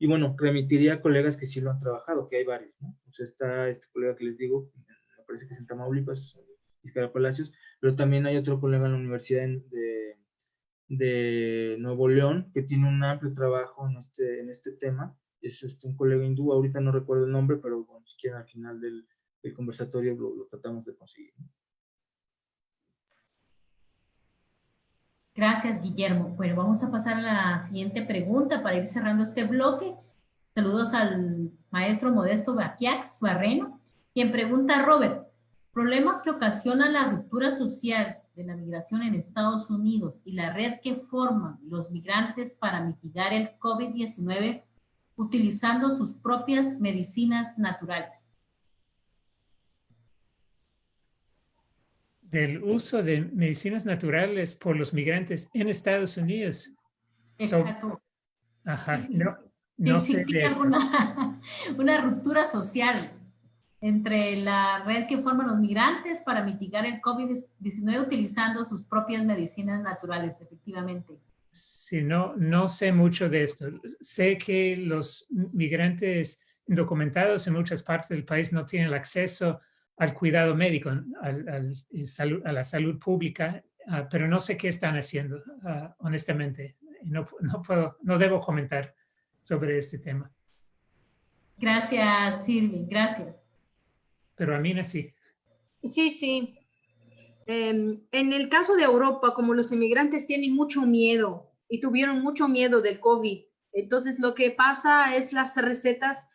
Y bueno, remitiría a colegas que sí lo han trabajado, que hay varios, ¿no? O sea, está este colega que les digo, me parece que es en Tamaulipas, Iscara Palacios, pero también hay otro colega en la Universidad de Nuevo León, que tiene un amplio trabajo en este tema. Es un colega hindú, ahorita no recuerdo el nombre, pero bueno, si quieren al final del conversatorio lo tratamos de conseguir, ¿no? Gracias, Guillermo. Bueno, vamos a pasar a la siguiente pregunta para ir cerrando este bloque. Saludos al maestro Modesto Baquiax Barreno, quien pregunta a Robert, ¿problemas que ocasionan la ruptura social de la migración en Estados Unidos y la red que forman los migrantes para mitigar el COVID-19 utilizando sus propias medicinas naturales? Del uso de medicinas naturales por los migrantes en Estados Unidos. Exacto. Ajá, sí, sí. No sí, sé de esto. una ruptura social entre la red que forman los migrantes para mitigar el COVID-19 utilizando sus propias medicinas naturales, efectivamente. Sí, no sé mucho de esto. Sé que los migrantes indocumentados en muchas partes del país no tienen el acceso al cuidado médico, a la salud pública, pero no sé qué están haciendo, honestamente. No debo comentar sobre este tema. Gracias, Silvi, gracias. Pero Amina sí. Sí, sí. En el caso de Europa, como los inmigrantes tienen mucho miedo y tuvieron mucho miedo del COVID, entonces lo que pasa es las recetas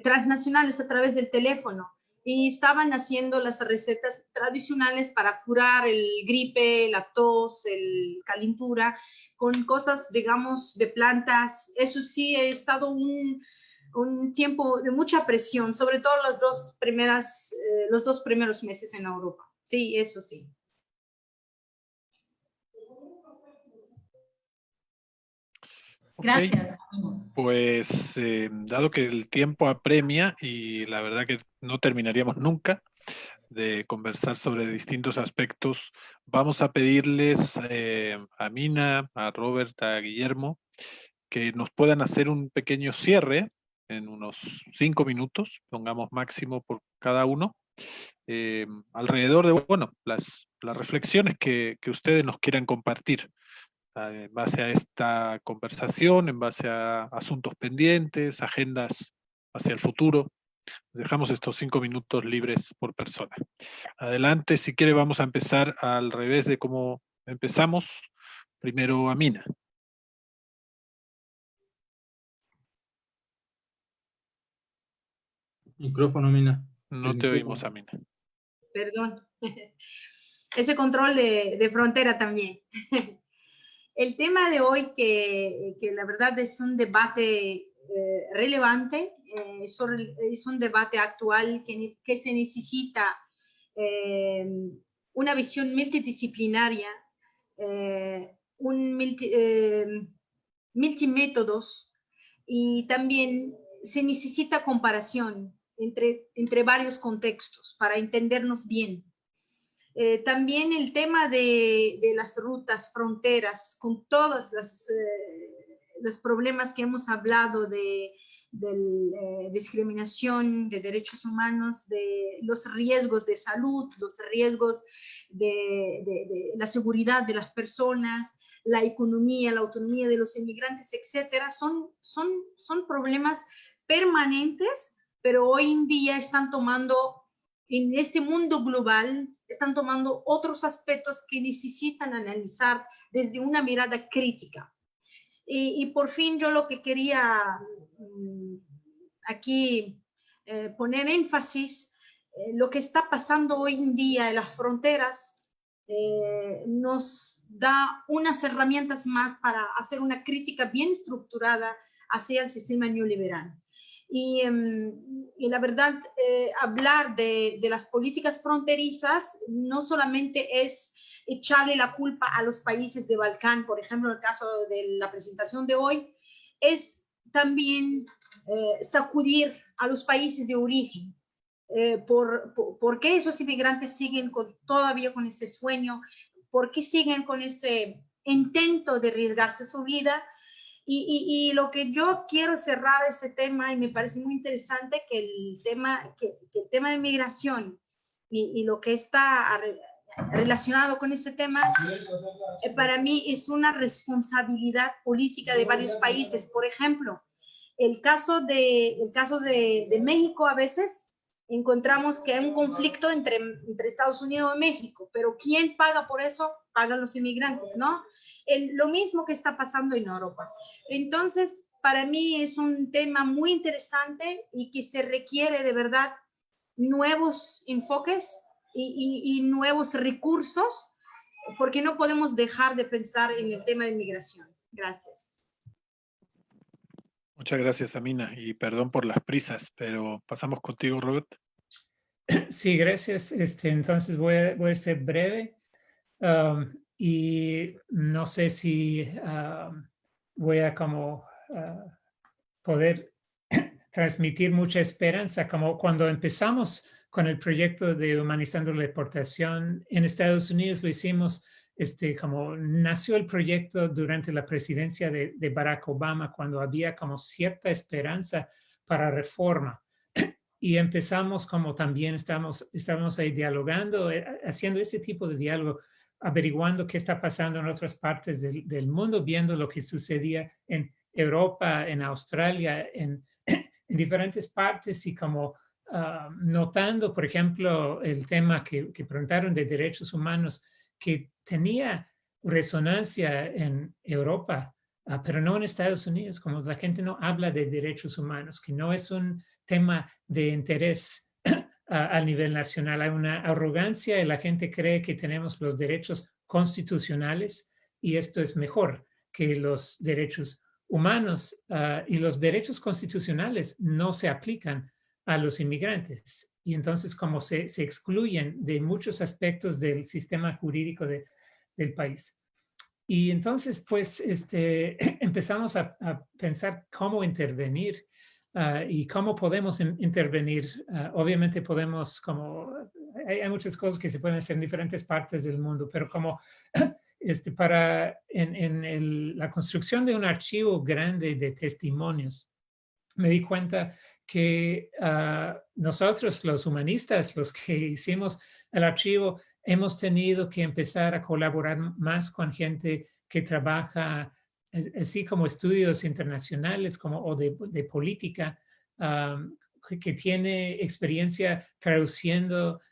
transnacionales a través del teléfono. Y estaban haciendo las recetas tradicionales para curar el gripe, la tos, el calentura, con cosas, digamos, de plantas. Eso sí, ha estado un tiempo de mucha presión, sobre todo los dos primeros meses en Europa. Sí, eso sí. Gracias. Pues dado que el tiempo apremia y la verdad que no terminaríamos nunca de conversar sobre distintos aspectos, vamos a pedirles a Mina, a Robert, a Guillermo, que nos puedan hacer un pequeño cierre en unos 5 minutos, pongamos máximo por cada uno, alrededor de, bueno, las reflexiones que ustedes nos quieran compartir en base a esta conversación, en base a asuntos pendientes, agendas hacia el futuro. Dejamos estos 5 minutos libres por persona. Adelante, si quiere vamos a empezar al revés de cómo empezamos. Primero Amina. Micrófono, Mina. No te oímos, Amina. Perdón. Ese control de frontera también. El tema de hoy, que la verdad es un debate relevante, es un debate actual que se necesita una visión multidisciplinaria, multimétodos, y también se necesita comparación entre varios contextos para entendernos bien. También el tema de las rutas, fronteras, con todos los problemas que hemos hablado de discriminación, de derechos humanos, de los riesgos de salud, los riesgos de la seguridad de las personas, la economía, la autonomía de los inmigrantes, etcétera, son problemas permanentes, pero hoy en día están tomando, en este mundo global, están tomando otros aspectos que necesitan analizar desde una mirada crítica. Y por fin yo lo que quería aquí poner énfasis, lo que está pasando hoy en día en las fronteras nos da unas herramientas más para hacer una crítica bien estructurada hacia el sistema neoliberal. Y la verdad, hablar de las políticas fronterizas no solamente es echarle la culpa a los países de Balcán, por ejemplo, en el caso de la presentación de hoy, es también sacudir a los países de origen. ¿Por qué esos inmigrantes siguen todavía con ese sueño? ¿Por qué siguen con ese intento de arriesgarse su vida? Y lo que yo quiero cerrar este tema, y me parece muy interesante que el tema de migración y lo que está relacionado con ese tema, para mí es una responsabilidad política de varios países. Por ejemplo, el caso de México, a veces encontramos que hay un conflicto entre Estados Unidos y México, pero ¿quién paga por eso? Pagan los inmigrantes, ¿no? Lo mismo que está pasando en Europa. Entonces, para mí es un tema muy interesante y que se requiere de verdad nuevos enfoques y nuevos recursos, porque no podemos dejar de pensar en el tema de inmigración. Gracias. Muchas gracias, Amina, y perdón por las prisas, pero pasamos contigo, Robert. Sí, gracias. Entonces voy a ser breve y no sé si voy a como poder transmitir mucha esperanza, como cuando empezamos con el proyecto de Humanizando la Deportación en Estados Unidos, lo hicimos como nació el proyecto durante la presidencia de Barack Obama, cuando había como cierta esperanza para reforma. Y empezamos como también estábamos ahí dialogando, haciendo ese tipo de diálogo, averiguando qué está pasando en otras partes del mundo, viendo lo que sucedía en Europa, en Australia, en diferentes partes y como notando, por ejemplo, el tema que preguntaron de derechos humanos, que tenía resonancia en Europa, pero no en Estados Unidos, como la gente no habla de derechos humanos, que no es un tema de interés a nivel nacional. Hay una arrogancia y la gente cree que tenemos los derechos constitucionales y esto es mejor que los derechos humanos, y los derechos constitucionales no se aplican a los inmigrantes. Y entonces como se excluyen de muchos aspectos del sistema jurídico del país. Y entonces, pues, empezamos a pensar cómo intervenir y cómo podemos intervenir. Obviamente podemos, hay muchas cosas que se pueden hacer en diferentes partes del mundo, pero como la construcción de un archivo grande de testimonios, me di cuenta que nosotros, los humanistas, los que hicimos el archivo, hemos tenido que empezar a colaborar más con gente que trabaja, así como estudios internacionales o de política, que tiene experiencia traduciendo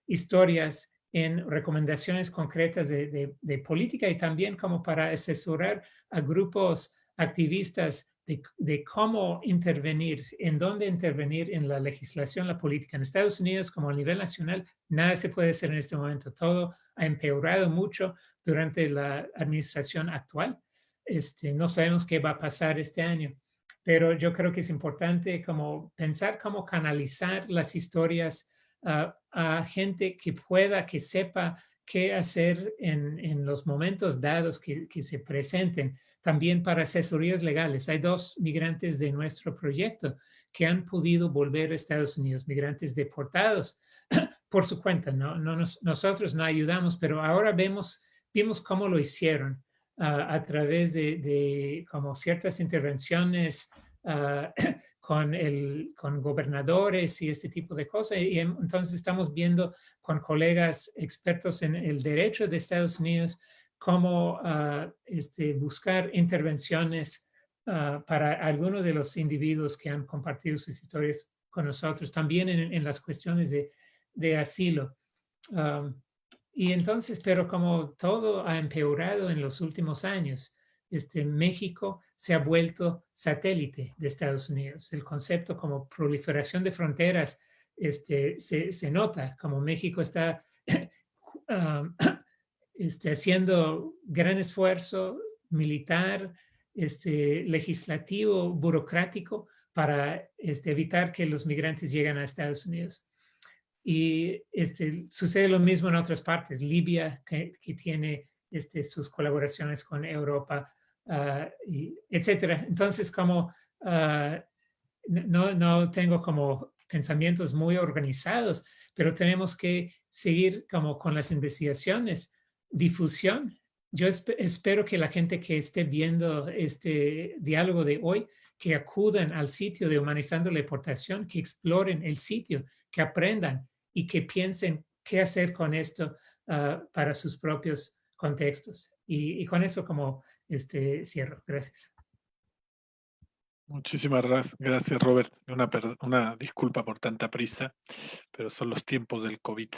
historias en recomendaciones concretas de política y también como para asesorar a grupos activistas de cómo intervenir, en dónde intervenir en la legislación, la política. En Estados Unidos, como a nivel nacional, nada se puede hacer en este momento. Todo ha empeorado mucho durante la administración actual. No sabemos qué va a pasar este año, pero yo creo que es importante como pensar cómo canalizar las historias a gente que pueda, que sepa qué hacer en los momentos dados que se presenten. También para asesorías legales. Hay 2 migrantes de nuestro proyecto que han podido volver a Estados Unidos, migrantes deportados por su cuenta. Nosotros no ayudamos, pero ahora vimos cómo lo hicieron a través de como ciertas intervenciones con gobernadores y este tipo de cosas. Y entonces estamos viendo con colegas expertos en el derecho de Estados Unidos cómo buscar intervenciones para algunos de los individuos que han compartido sus historias con nosotros, también en las cuestiones de asilo. Y entonces, pero como todo ha empeorado en los últimos años, México se ha vuelto satélite de Estados Unidos. El concepto como proliferación de fronteras se nota, como México está haciendo gran esfuerzo militar, legislativo, burocrático, para evitar que los migrantes lleguen a Estados Unidos. Y sucede lo mismo en otras partes. Libia, que tiene sus colaboraciones con Europa, etcétera. Entonces, como no tengo como pensamientos muy organizados, pero tenemos que seguir como con las investigaciones, difusión. Yo espero que la gente que esté viendo este diálogo de hoy, que acudan al sitio de Humanizando la Deportación, que exploren el sitio, que aprendan y que piensen qué hacer con esto para sus propios contextos. Y con eso como cierro. Gracias. Muchísimas gracias, Robert. Una disculpa por tanta prisa, pero son los tiempos del COVID.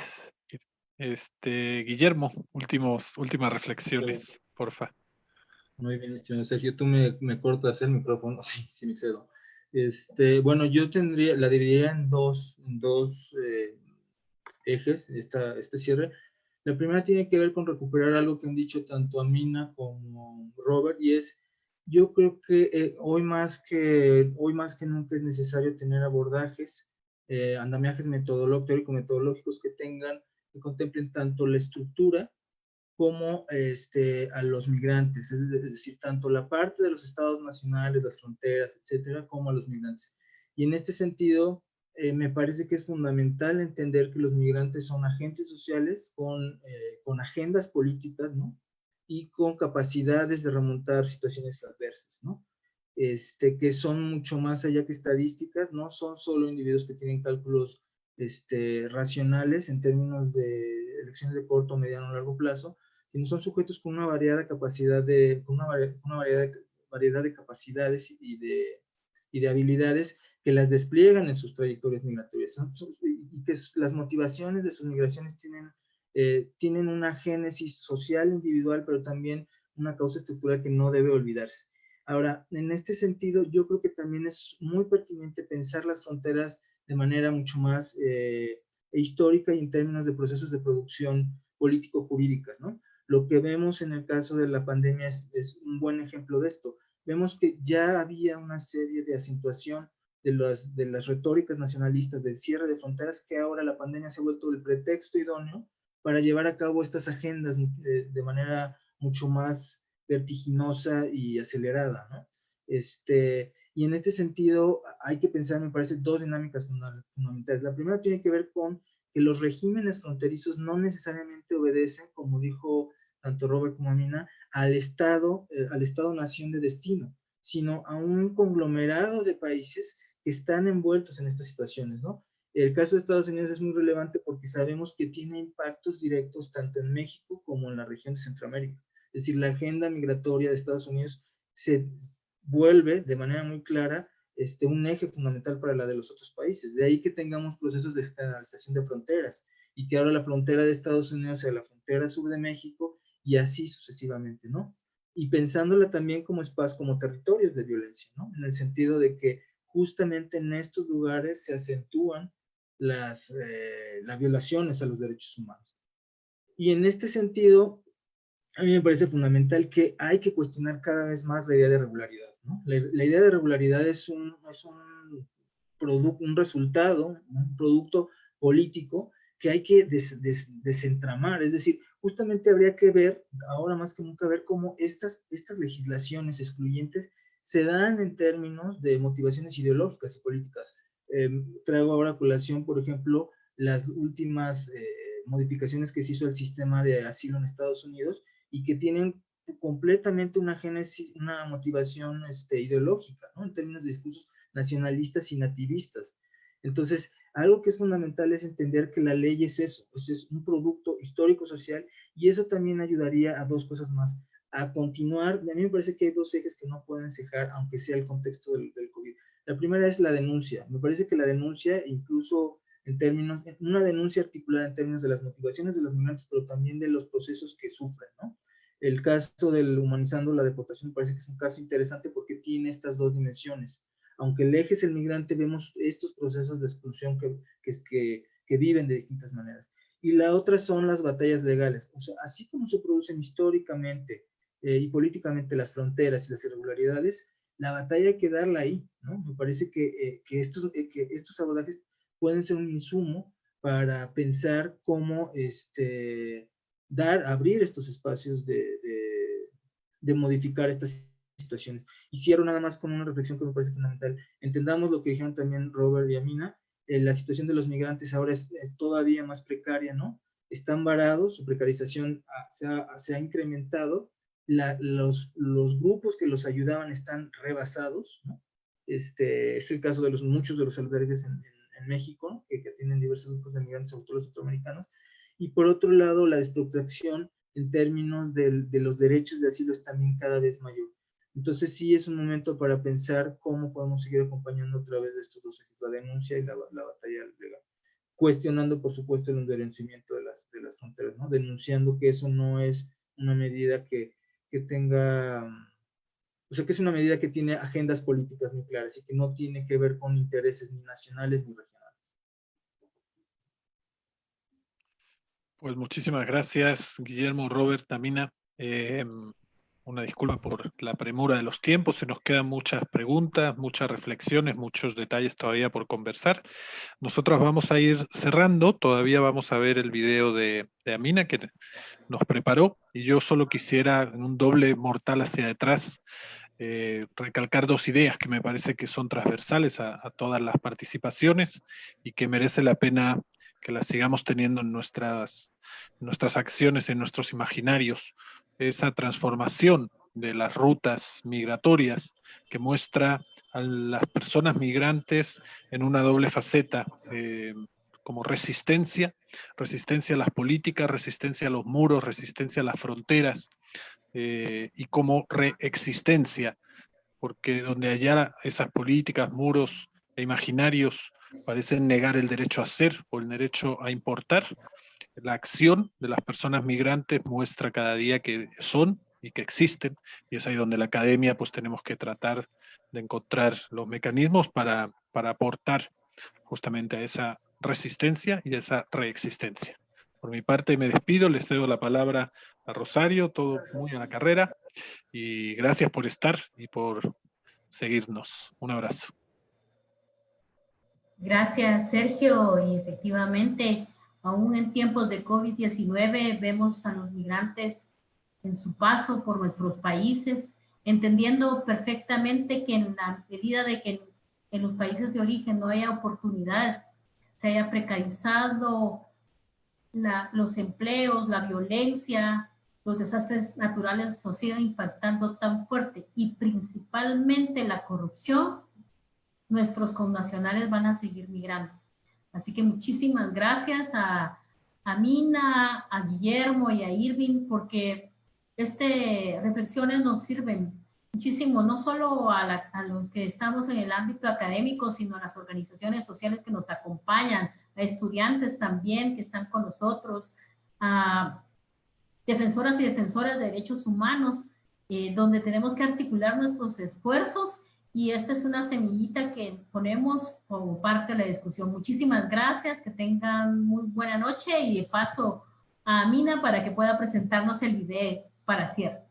Guillermo, últimas reflexiones, porfa. Muy bien, estimado Sergio, tú me cortas el micrófono, sí me excedo. Bueno, yo la dividiría en dos ejes, este cierre. La primera tiene que ver con recuperar algo que han dicho tanto Amina como Robert, y es, yo creo que hoy más que nunca es necesario tener abordajes, andamiajes teórico-metodológicos que contemplen tanto la estructura como a los migrantes, es decir, tanto la parte de los estados nacionales, las fronteras, etcétera, como a los migrantes. Y en este sentido, me parece que es fundamental entender que los migrantes son agentes sociales con agendas políticas, ¿no? Y con capacidades de remontar situaciones adversas, ¿no? Que son mucho más allá que estadísticas, no son solo individuos que tienen cálculos racionales en términos de elecciones de corto, mediano o largo plazo, sino son sujetos con una variedad de variedad de capacidades y de habilidades que las despliegan en sus trayectorias migratorias, y que las motivaciones de sus migraciones tienen una génesis social individual, pero también una causa estructural que no debe olvidarse. Ahora, en este sentido, yo creo que también es muy pertinente pensar las fronteras de manera mucho más histórica y en términos de procesos de producción político-jurídica, ¿no? Lo que vemos en el caso de la pandemia es un buen ejemplo de esto. Vemos que ya había una serie de acentuación de las retóricas nacionalistas del cierre de fronteras, que ahora la pandemia se ha vuelto el pretexto idóneo para llevar a cabo estas agendas de manera mucho más vertiginosa y acelerada, ¿no? Y en este sentido hay que pensar, me parece, dos dinámicas fundamentales. La primera tiene que ver con que los regímenes fronterizos no necesariamente obedecen, como dijo tanto Robert como Amina, al Estado-nación de destino, sino a un conglomerado de países que están envueltos en estas situaciones, ¿no? El caso de Estados Unidos es muy relevante porque sabemos que tiene impactos directos tanto en México como en la región de Centroamérica. Es decir, la agenda migratoria de Estados Unidos se vuelve de manera muy clara un eje fundamental para la de los otros países. De ahí que tengamos procesos de externalización de fronteras y que ahora la frontera de Estados Unidos sea la frontera sur de México y así sucesivamente, ¿no? Y pensándola también como espacios, como territorios de violencia, ¿no? En el sentido de que justamente en estos lugares se acentúan las violaciones a los derechos humanos. Y en este sentido, a mí me parece fundamental que hay que cuestionar cada vez más la idea de regularidad, ¿no? La idea de regularidad es un resultado, un producto político que hay que desentramar, es decir, justamente habría que ver, ahora más que nunca, ver cómo estas legislaciones excluyentes se dan en términos de motivaciones ideológicas y políticas. Traigo ahora a colación, por ejemplo, las últimas modificaciones que se hizo al sistema de asilo en Estados Unidos y que tienen completamente una génesis, una motivación ideológica, ¿no? En términos de discursos nacionalistas y nativistas. Entonces, algo que es fundamental es entender que la ley es eso, pues es un producto histórico-social, y eso también ayudaría a dos cosas más, a continuar. A mí me parece que hay dos ejes que no pueden cejar, aunque sea el contexto del COVID. La primera es la denuncia. Me parece que la denuncia, incluso una denuncia articulada en términos de las motivaciones de los migrantes, pero también de los procesos que sufren, ¿no? El caso del Humanizando la Deportación me parece que es un caso interesante porque tiene estas dos dimensiones. Aunque el eje es el migrante, vemos estos procesos de exclusión que viven de distintas maneras. Y la otra son las batallas legales. O sea, así como se producen históricamente y políticamente las fronteras y las irregularidades, la batalla hay que darla ahí, ¿no? Me parece que estos abordajes pueden ser un insumo para pensar cómo abrir estos espacios de modificar estas situaciones. Y cierro nada más con una reflexión que me parece fundamental. Entendamos lo que dijeron también Robert y Amina, la situación de los migrantes ahora es todavía más precaria, ¿no? Están varados, su precarización se ha incrementado, los grupos que los ayudaban están rebasados, ¿no? Es el caso de muchos de los albergues en México, que tienen diversos grupos de migrantes, sobre todo los centroamericanos, y por otro lado la desprotección en términos de los derechos de asilo es también cada vez mayor. Entonces sí es un momento para pensar cómo podemos seguir acompañando a través de estos dos ejes, la denuncia y la batalla legal, cuestionando por supuesto el endurecimiento de las fronteras, ¿no? Denunciando que eso no es una medida que tenga, o sea, que es una medida que tiene agendas políticas muy claras y que no tiene que ver con intereses ni nacionales ni regionales. Pues muchísimas gracias, Guillermo, Robert, Amina. Una disculpa por la premura de los tiempos, se nos quedan muchas preguntas, muchas reflexiones, muchos detalles todavía por conversar. Nosotros vamos a ir cerrando, todavía vamos a ver el video de Amina que nos preparó, y yo solo quisiera, en un doble mortal hacia detrás, recalcar dos ideas que me parece que son transversales a todas las participaciones y que merece la pena que las sigamos teniendo en nuestras acciones, en nuestros imaginarios. Esa transformación de las rutas migratorias que muestra a las personas migrantes en una doble faceta, como resistencia a las políticas, resistencia a los muros, resistencia a las fronteras, y como reexistencia, porque donde haya esas políticas, muros e imaginarios parecen negar el derecho a ser o el derecho a importar, la acción de las personas migrantes muestra cada día que son y que existen, y es ahí donde la academia pues tenemos que tratar de encontrar los mecanismos para aportar justamente a esa resistencia y a esa reexistencia. Por mi parte me despido, les cedo la palabra a Rosario, todo muy a la carrera, y gracias por estar y por seguirnos. Un abrazo. Gracias, Sergio. Y efectivamente, aún en tiempos de COVID-19, vemos a los migrantes en su paso por nuestros países, entendiendo perfectamente que en la medida de que en los países de origen no haya oportunidades, se haya precarizado los empleos, la violencia, los desastres naturales nos siguen impactando tan fuerte, y principalmente la corrupción, nuestros connacionales van a seguir migrando. Así que muchísimas gracias a Mina, a Guillermo y a Irving, porque reflexiones nos sirven muchísimo, no solo a los que estamos en el ámbito académico, sino a las organizaciones sociales que nos acompañan, a estudiantes también que están con nosotros, a defensoras y defensores de derechos humanos, donde tenemos que articular nuestros esfuerzos, y esta es una semillita que ponemos como parte de la discusión. Muchísimas gracias, que tengan muy buena noche, y paso a Mina para que pueda presentarnos el video para cierre.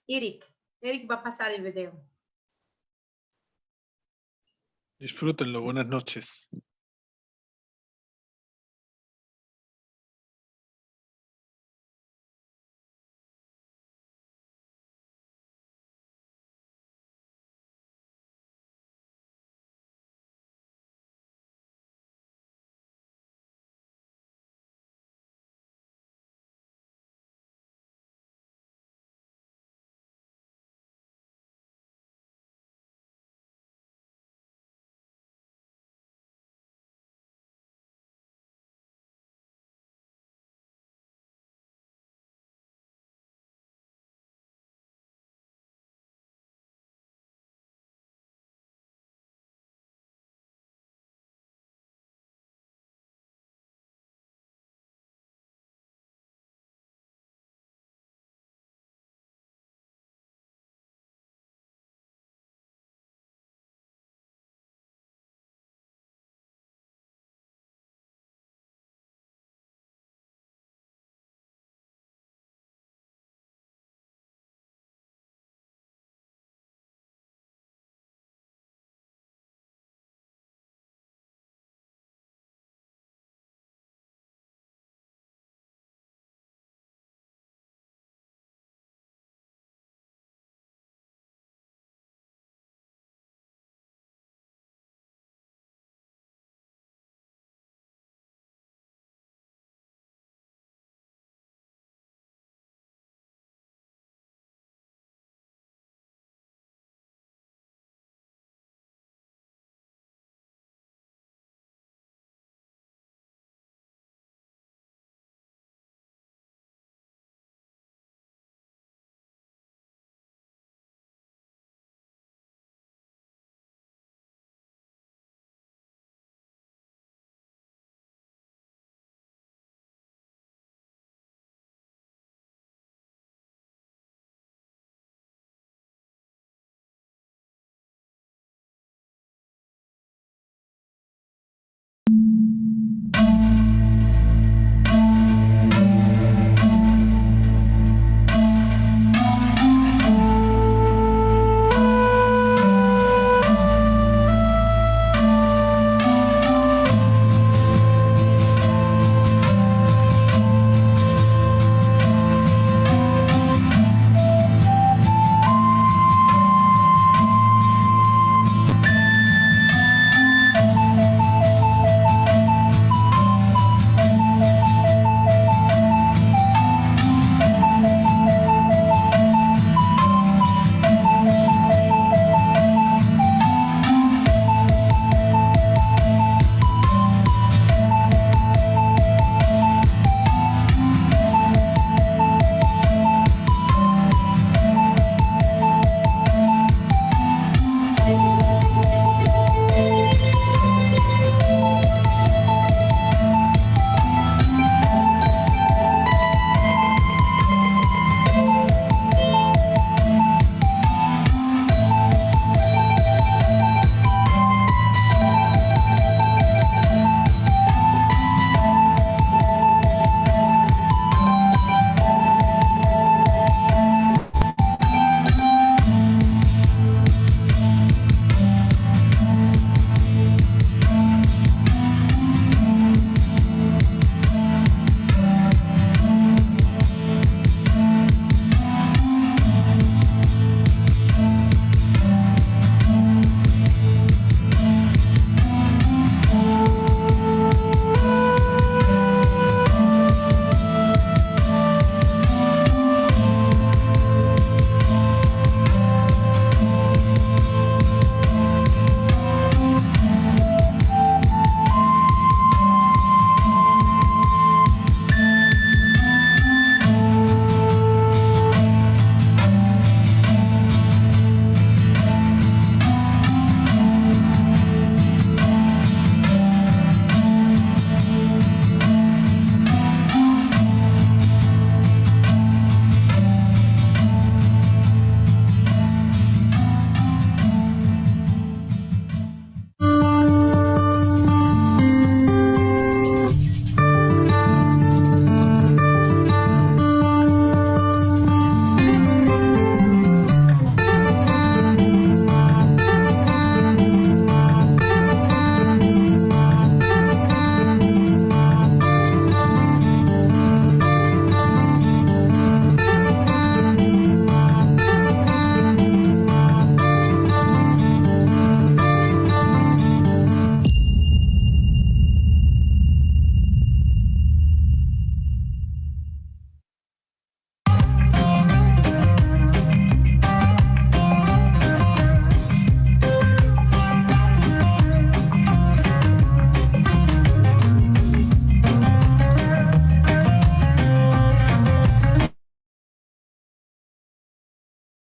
Eric va a pasar el video. Disfrútenlo, buenas noches.